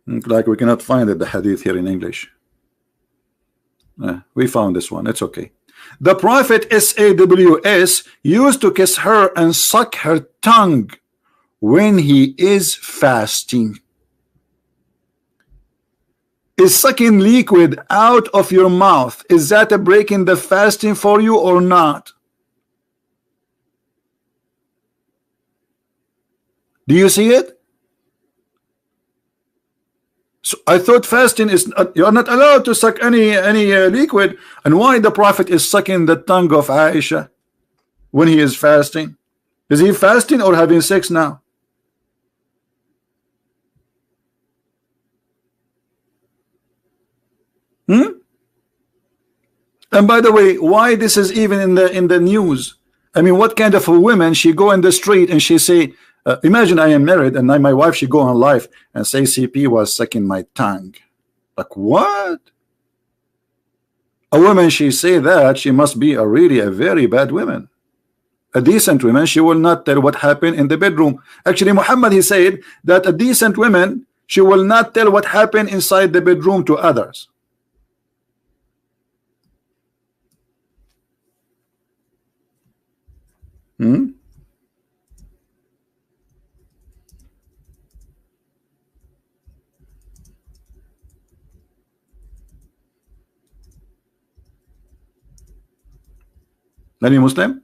S1: Like we cannot find it, the hadith here in English. We found this one. It's okay. The Prophet SAWS used to kiss her and suck her tongue when he is fasting. Is sucking liquid out of your mouth, is that a breaking the fasting for you or not? Do you see it? So I thought fasting is you are not allowed to suck any liquid. And why the Prophet is sucking the tongue of Aisha when he is fasting? Is he fasting or having sex now? And by the way, why this is even in the news? I mean, what kind of a woman she go in the street and she say, imagine I am married and my wife she go on live and say CP was sucking my tongue. Like what? A woman she say that she must be really a very bad woman. A decent woman, she will not tell what happened in the bedroom. Actually, Muhammad he said that a decent woman, she will not tell what happened inside the bedroom to others. Any Muslim?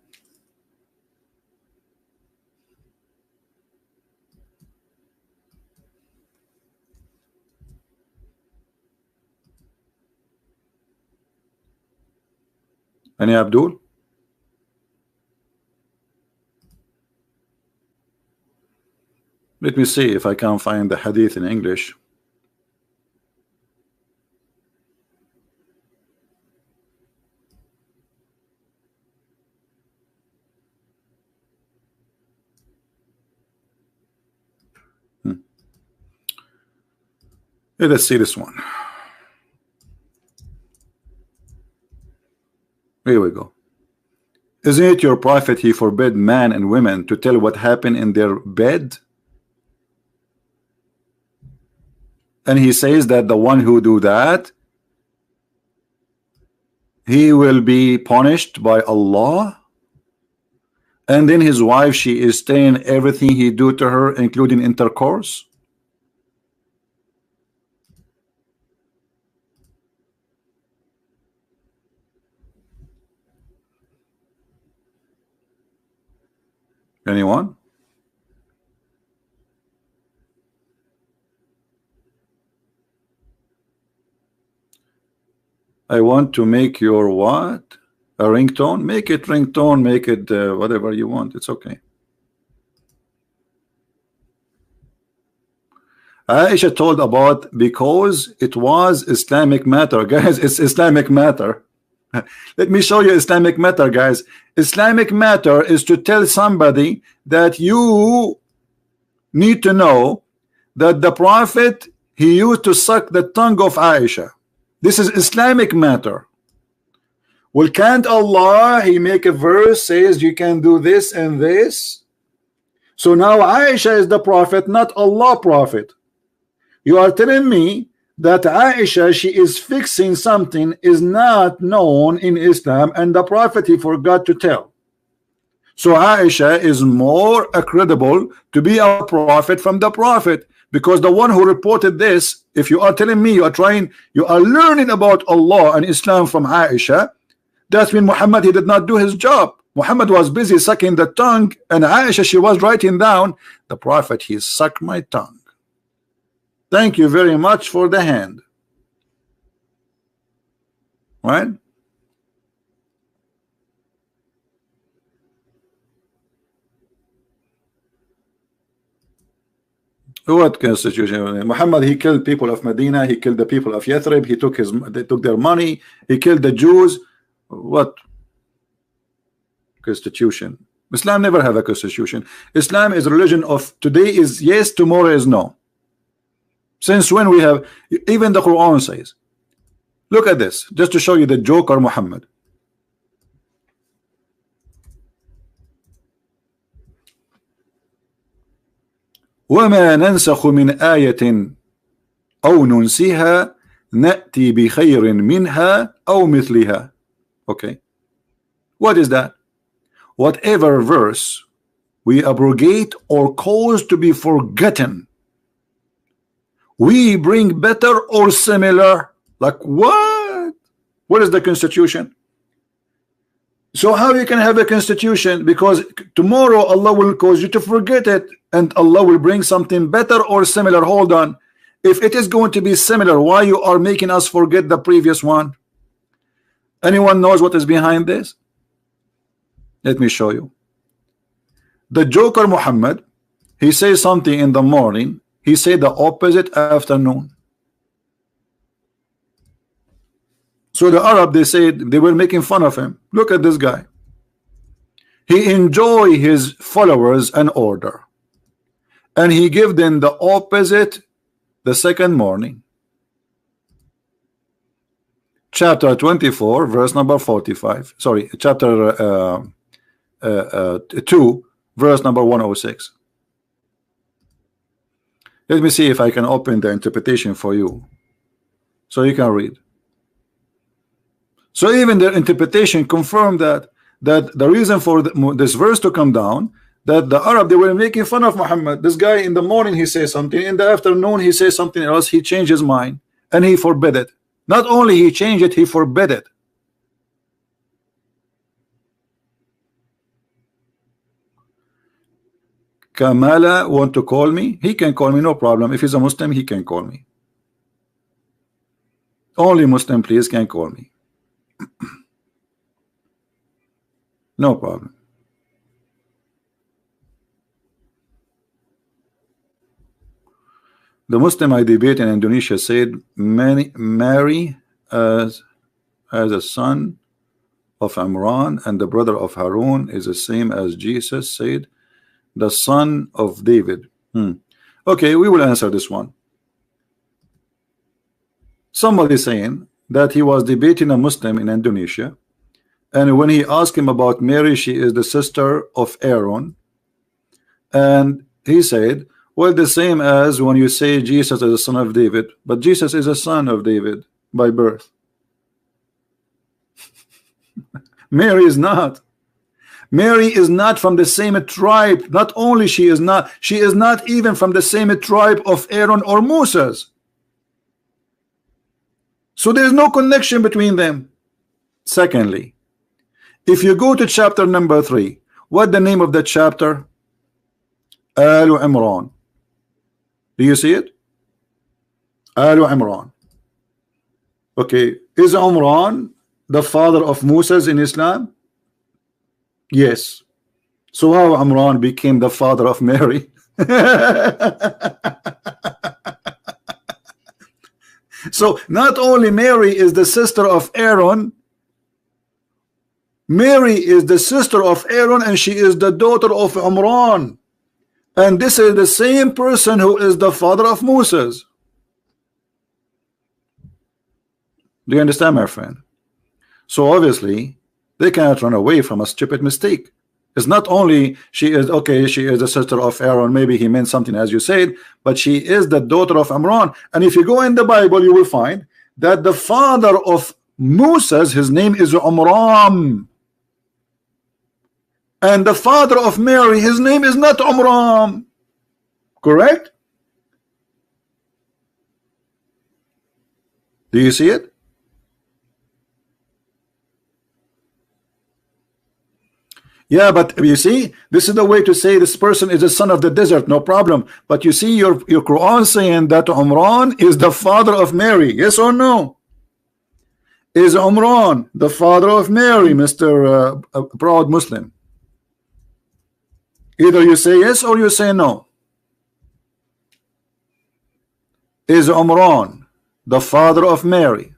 S1: Any Abdul? Let me see if I can find the hadith in English. Let's see this one. Here we go. Isn't it your Prophet he forbid man and women to tell what happened in their bed? And he says that the one who do that, he will be punished by Allah. And then his wife, she is staying everything he do to her, including intercourse. Anyone? I want to make your what? A ringtone? Make it ringtone, make it whatever you want. It's okay. Aisha told about because it was Islamic matter. Guys, it's Islamic matter. Let me show you Islamic matter, guys. Islamic matter is to tell somebody that you need to know that the Prophet, he used to suck the tongue of Aisha. This is Islamic matter. Well, can't Allah, he make a verse says you can do this and this? So now Aisha is the Prophet, not Allah Prophet. You are telling me that Aisha, she is fixing something is not known in Islam, and the Prophet, he forgot to tell. So Aisha is more credible to be a prophet from the Prophet, because the one who reported this, if you are telling me you are learning about Allah and Islam from Aisha, that means Muhammad, he did not do his job. Muhammad was busy sucking the tongue, and Aisha, she was writing down, the Prophet, he sucked my tongue. Thank you very much for the hand. Right? What constitution? Muhammad, he killed people of Medina, he killed the people of Yathrib, they took their money, he killed the Jews. What constitution? Islam never have a constitution. Islam is a religion of today is yes, tomorrow is no. Since when we have, even the Quran says, look at this, just to show you the joker Muhammad. وما ننسخ من آية أو ننسها نأتي بخير منها أو مثلها. Okay, what is that? Whatever verse we abrogate or cause to be forgotten, we bring better or similar. Like what? What is the constitution? So how you can have a constitution? Because tomorrow Allah will cause you to forget it, and Allah will bring something better or similar. Hold on, if it is going to be similar, why you are making us forget the previous one? Anyone knows what is behind this? Let me show you. The joker Muhammad, he says something in the morning, he said the opposite afternoon. So the Arab, they said, they were making fun of him. Look at this guy. He enjoy his followers an order, and he give them the opposite the second morning. Chapter 24, verse number 45. Sorry, chapter 2, verse number 106. Let me see if I can open the interpretation for you, so you can read. So even their interpretation confirmed that the reason for this verse to come down, that the Arab, they were making fun of Muhammad. This guy in the morning he says something, in the afternoon he says something else. He changed his mind and he forbid it. Not only he changed it, he forbid it. Kamala want to call me? He can call me, no problem. If he's a Muslim, he can call me. Only Muslim, please, can call me. No problem. The Muslim I debate in Indonesia said Mary as a son of Imran, and the brother of Harun is the same as Jesus said the son of David. Okay, we will answer this one. Somebody saying that he was debating a Muslim in Indonesia, and when he asked him about Mary, she is the sister of Aaron, and he said, well, the same as when you say Jesus is a son of David, but Jesus is a son of David by birth. Mary is not. Mary is not from the same tribe. Not only she is not even from the same tribe of Aaron or Moses. So there is no connection between them. Secondly, if you go to chapter number 3, what the name of the chapter? Al Imran. Do you see it? Al Imran. Okay, is Imran the father of Moses in Islam? Yes. So how Imran became the father of Mary? So not only Mary is the sister of Aaron, Mary is the sister of Aaron, and she is the daughter of Imran. And this is the same person who is the father of Moses. Do you understand, my friend? So obviously they cannot run away from a stupid mistake. It's not only she is okay, she is the sister of Aaron, maybe he meant something as you said, but she is the daughter of Imran. And if you go in the Bible, you will find that the father of Moses, his name is Amram, and the father of Mary, his name is not Amram. Correct? Do you see it? Yeah, but you see, this is the way to say this person is the son of the desert, no problem. But you see your Quran saying that Umran is the father of Mary. Yes or no? Is Umran the father of Mary, Mr. Proud Muslim? Either you say yes or you say no. Is Umran the father of Mary?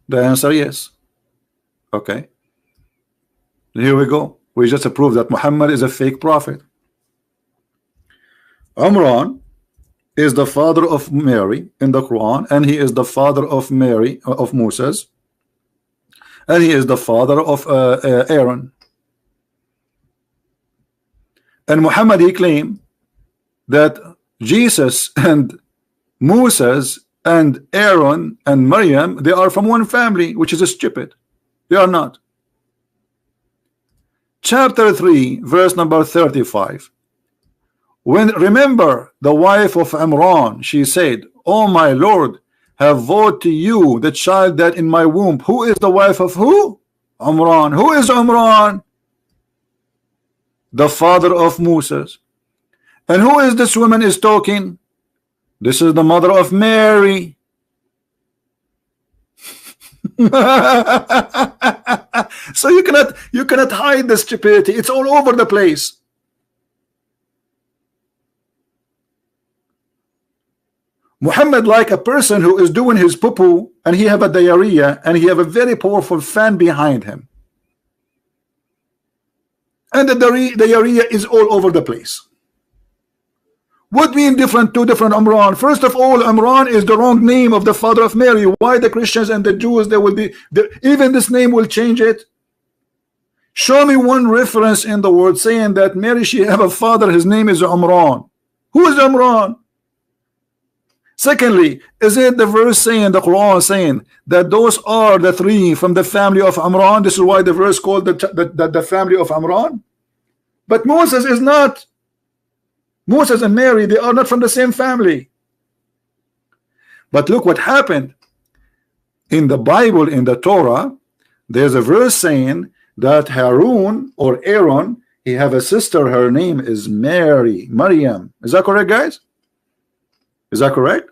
S1: The answer yes. Okay. Here we go. We just proved that Muhammad is a fake prophet. Imran is the father of Mary in the Quran, and he is the father of Mary, of Moses, and he is the father of Aaron. And Muhammad, he claimed that Jesus and Moses and Aaron and Maryam, they are from one family, which is stupid. They are not. Chapter 3, verse number 35. When, remember the wife of Imran, she said, "Oh my Lord, have vowed to you the child that in my womb." Who is the wife of who? Imran. Who is Imran? The father of Moses. And who is this woman is talking? This is the mother of Mary. So you cannot hide the stupidity. It's all over the place. Muhammad, like a person who is doing his poo-poo and he have a diarrhea and he have a very powerful fan behind him, and the diarrhea is all over the place. What mean two different Imran? First of all, Imran is the wrong name of the father of Mary. Why the Christians and the Jews, they will be even this name will change it? Show me one reference in the word saying that Mary, she have a father, his name is Imran. Who is Imran? Secondly, is it the verse saying, the Quran saying that those are the three from the family of Imran? This is why the verse called the family of Imran. But Moses is not. Moses and Mary, they are not from the same family. But look what happened in the Bible, in the Torah. There's a verse saying that Harun or Aaron, he have a sister, her name is Mary, Maryam. Is that correct, guys? Is that correct?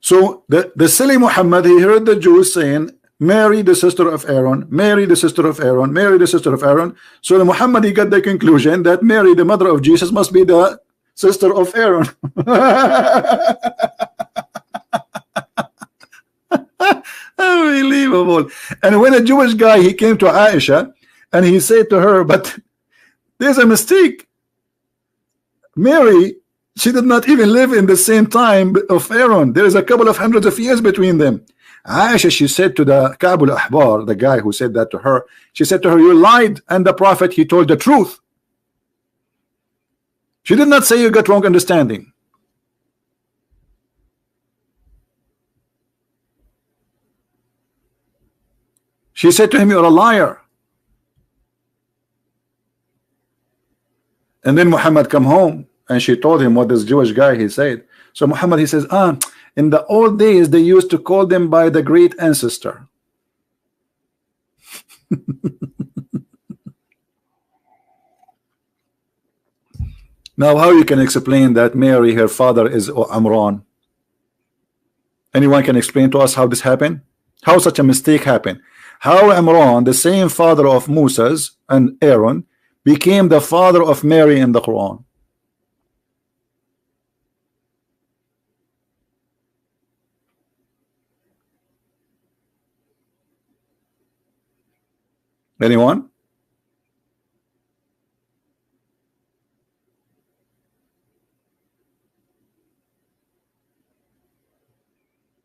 S1: So the silly Muhammad, he heard the Jews saying Mary the sister of Aaron, Mary the sister of Aaron, Mary the sister of Aaron. So the Muhammad, he got the conclusion that Mary the mother of Jesus must be the sister of Aaron. Unbelievable. And when a Jewish guy, he came to Aisha and he said to her, but there's a mistake. Mary, she did not even live in the same time of Aaron. There is a couple of hundreds of years between them. Aisha, she said to the Ka'b al-Ahbar, the guy who said that to her, she said to her, you lied, and the prophet, he told the truth. She did not say you got wrong understanding. She said to him, you're a liar. And then Muhammad come home and she told him what this Jewish guy he said. So Muhammad, he says, in the old days they used to call them by the great ancestor. Now, how you can explain that Mary, her father, is Amran? Anyone can explain to us how this happened? How such a mistake happened? How Amran, the same father of Moses and Aaron, became the father of Mary in the Quran? Anyone?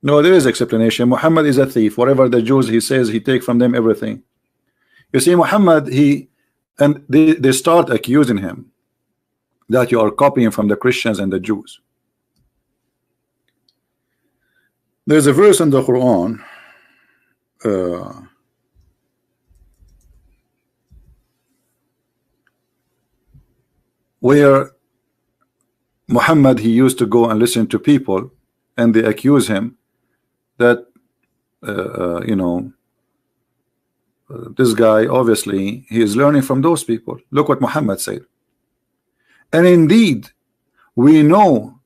S1: No, there is explanation. Muhammad is a thief. Whatever the Jews he says, he take from them everything. You see, Muhammad, and they start accusing him that you are copying from the Christians and the Jews. There's a verse in the Quran where Muhammad, he used to go and listen to people, and they accuse him that you know, this guy obviously he is learning from those people. Look what Muhammad said. And indeed, we know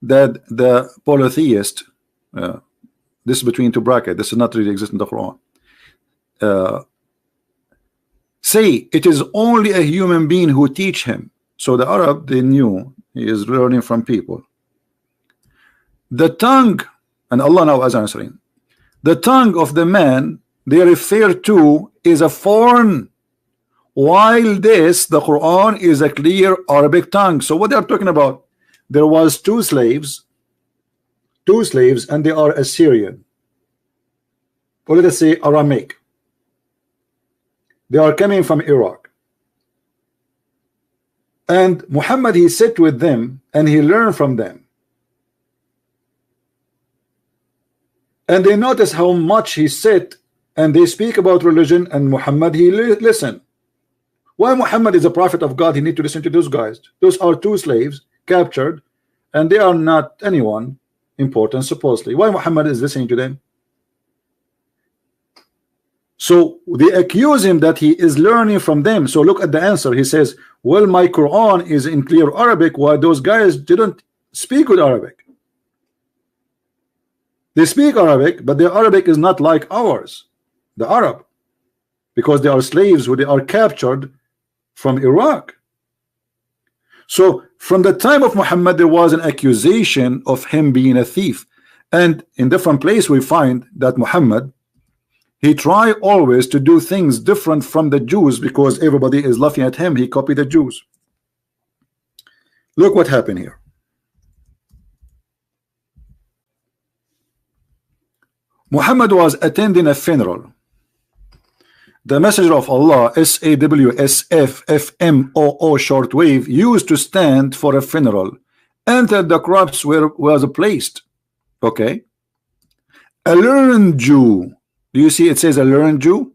S1: that the polytheist, this is between two brackets, this is not really exist in the Quran, say it is only a human being who teach him. So the Arab, they knew he is learning from people. The tongue, and Allah now is answering, the tongue of the man they refer to is a foreign, while this, the Quran, is a clear Arabic tongue. So what they are talking about, there was two slaves, and they are Assyrian, or let us say Aramaic. They are coming from Iraq, and Muhammad, he sat with them and he learned from them. And they notice how much he sit and they speak about religion, and Muhammad, he listen. Why Muhammad is a prophet of God, he need to listen to those guys? Those are two slaves captured, and they are not anyone important supposedly. Why Muhammad is listening to them? So they accuse him that he is learning from them. So look at the answer. He says, well, my Quran is in clear Arabic, while those guys didn't speak with Arabic. They speak Arabic, but their Arabic is not like ours, the Arab, because they are slaves who they are captured from Iraq. So from the time of Muhammad, there was an accusation of him being a thief. And in different places we find that Muhammad, he tried always to do things different from the Jews, because everybody is laughing at him. He copied the Jews. Look what happened here. Muhammad was attending a funeral. The messenger of Allah, SAWSFFMOO shortwave, used to stand for a funeral, entered the crops where was placed. Okay, a learned Jew. Do you see it says a learned Jew?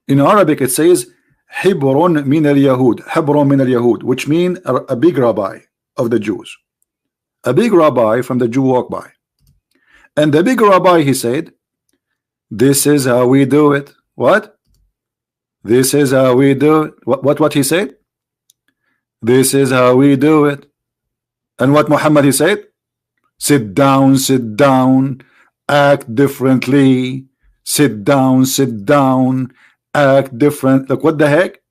S1: In Arabic it says Hebron min al-Yahud, Hebron min al-Yahud, which means a big rabbi of the Jews. A big rabbi from the Jew walked by, and the big rabbi, he said, this is how we do it. What? This is how we do it. What he said? This is how we do it. And what Muhammad, he said? Sit down, act differently. Sit down, act different. Look, what the heck?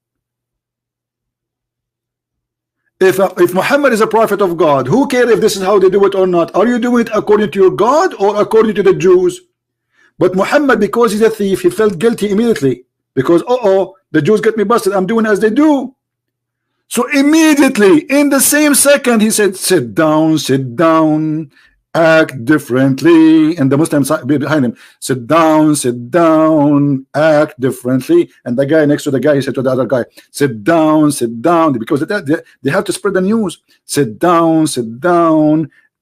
S1: If Muhammad is a prophet of God, who cares if this is how they do it or not? Are you doing it according to your God or according to the Jews? But Muhammad, because he's a thief, he felt guilty immediately, because the Jews get me busted, I'm doing as they do. So immediately, in the same second, he said, sit down, act differently. And the Muslims behind him, sit down, act differently. And the guy next to the guy, he said to the other guy, sit down, because they have to spread the news. Sit down,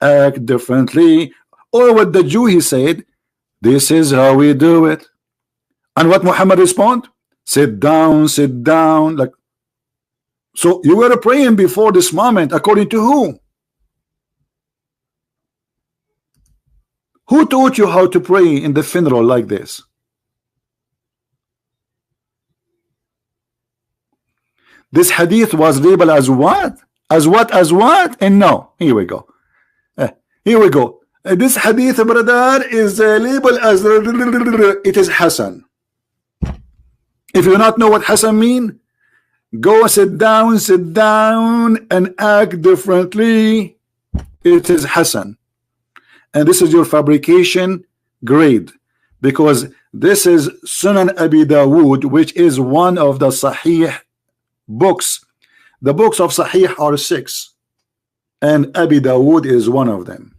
S1: act differently. Or what the Jew, he said, this is how we do it. And what Muhammad respond? Sit down. Like, so you were praying before this moment according to who? Who taught you how to pray in the funeral like this? This hadith was labeled as what? As what? As what? And no, here we go. Here we go. This hadith, brother, is labeled as it is Hasan. If you do not know what Hasan mean, go sit down and act differently. It is Hasan. And this is your fabrication grade, because this is Sunan Abi Dawood, which is one of the Sahih books. The books of Sahih are 6, and Abi Dawood is one of them.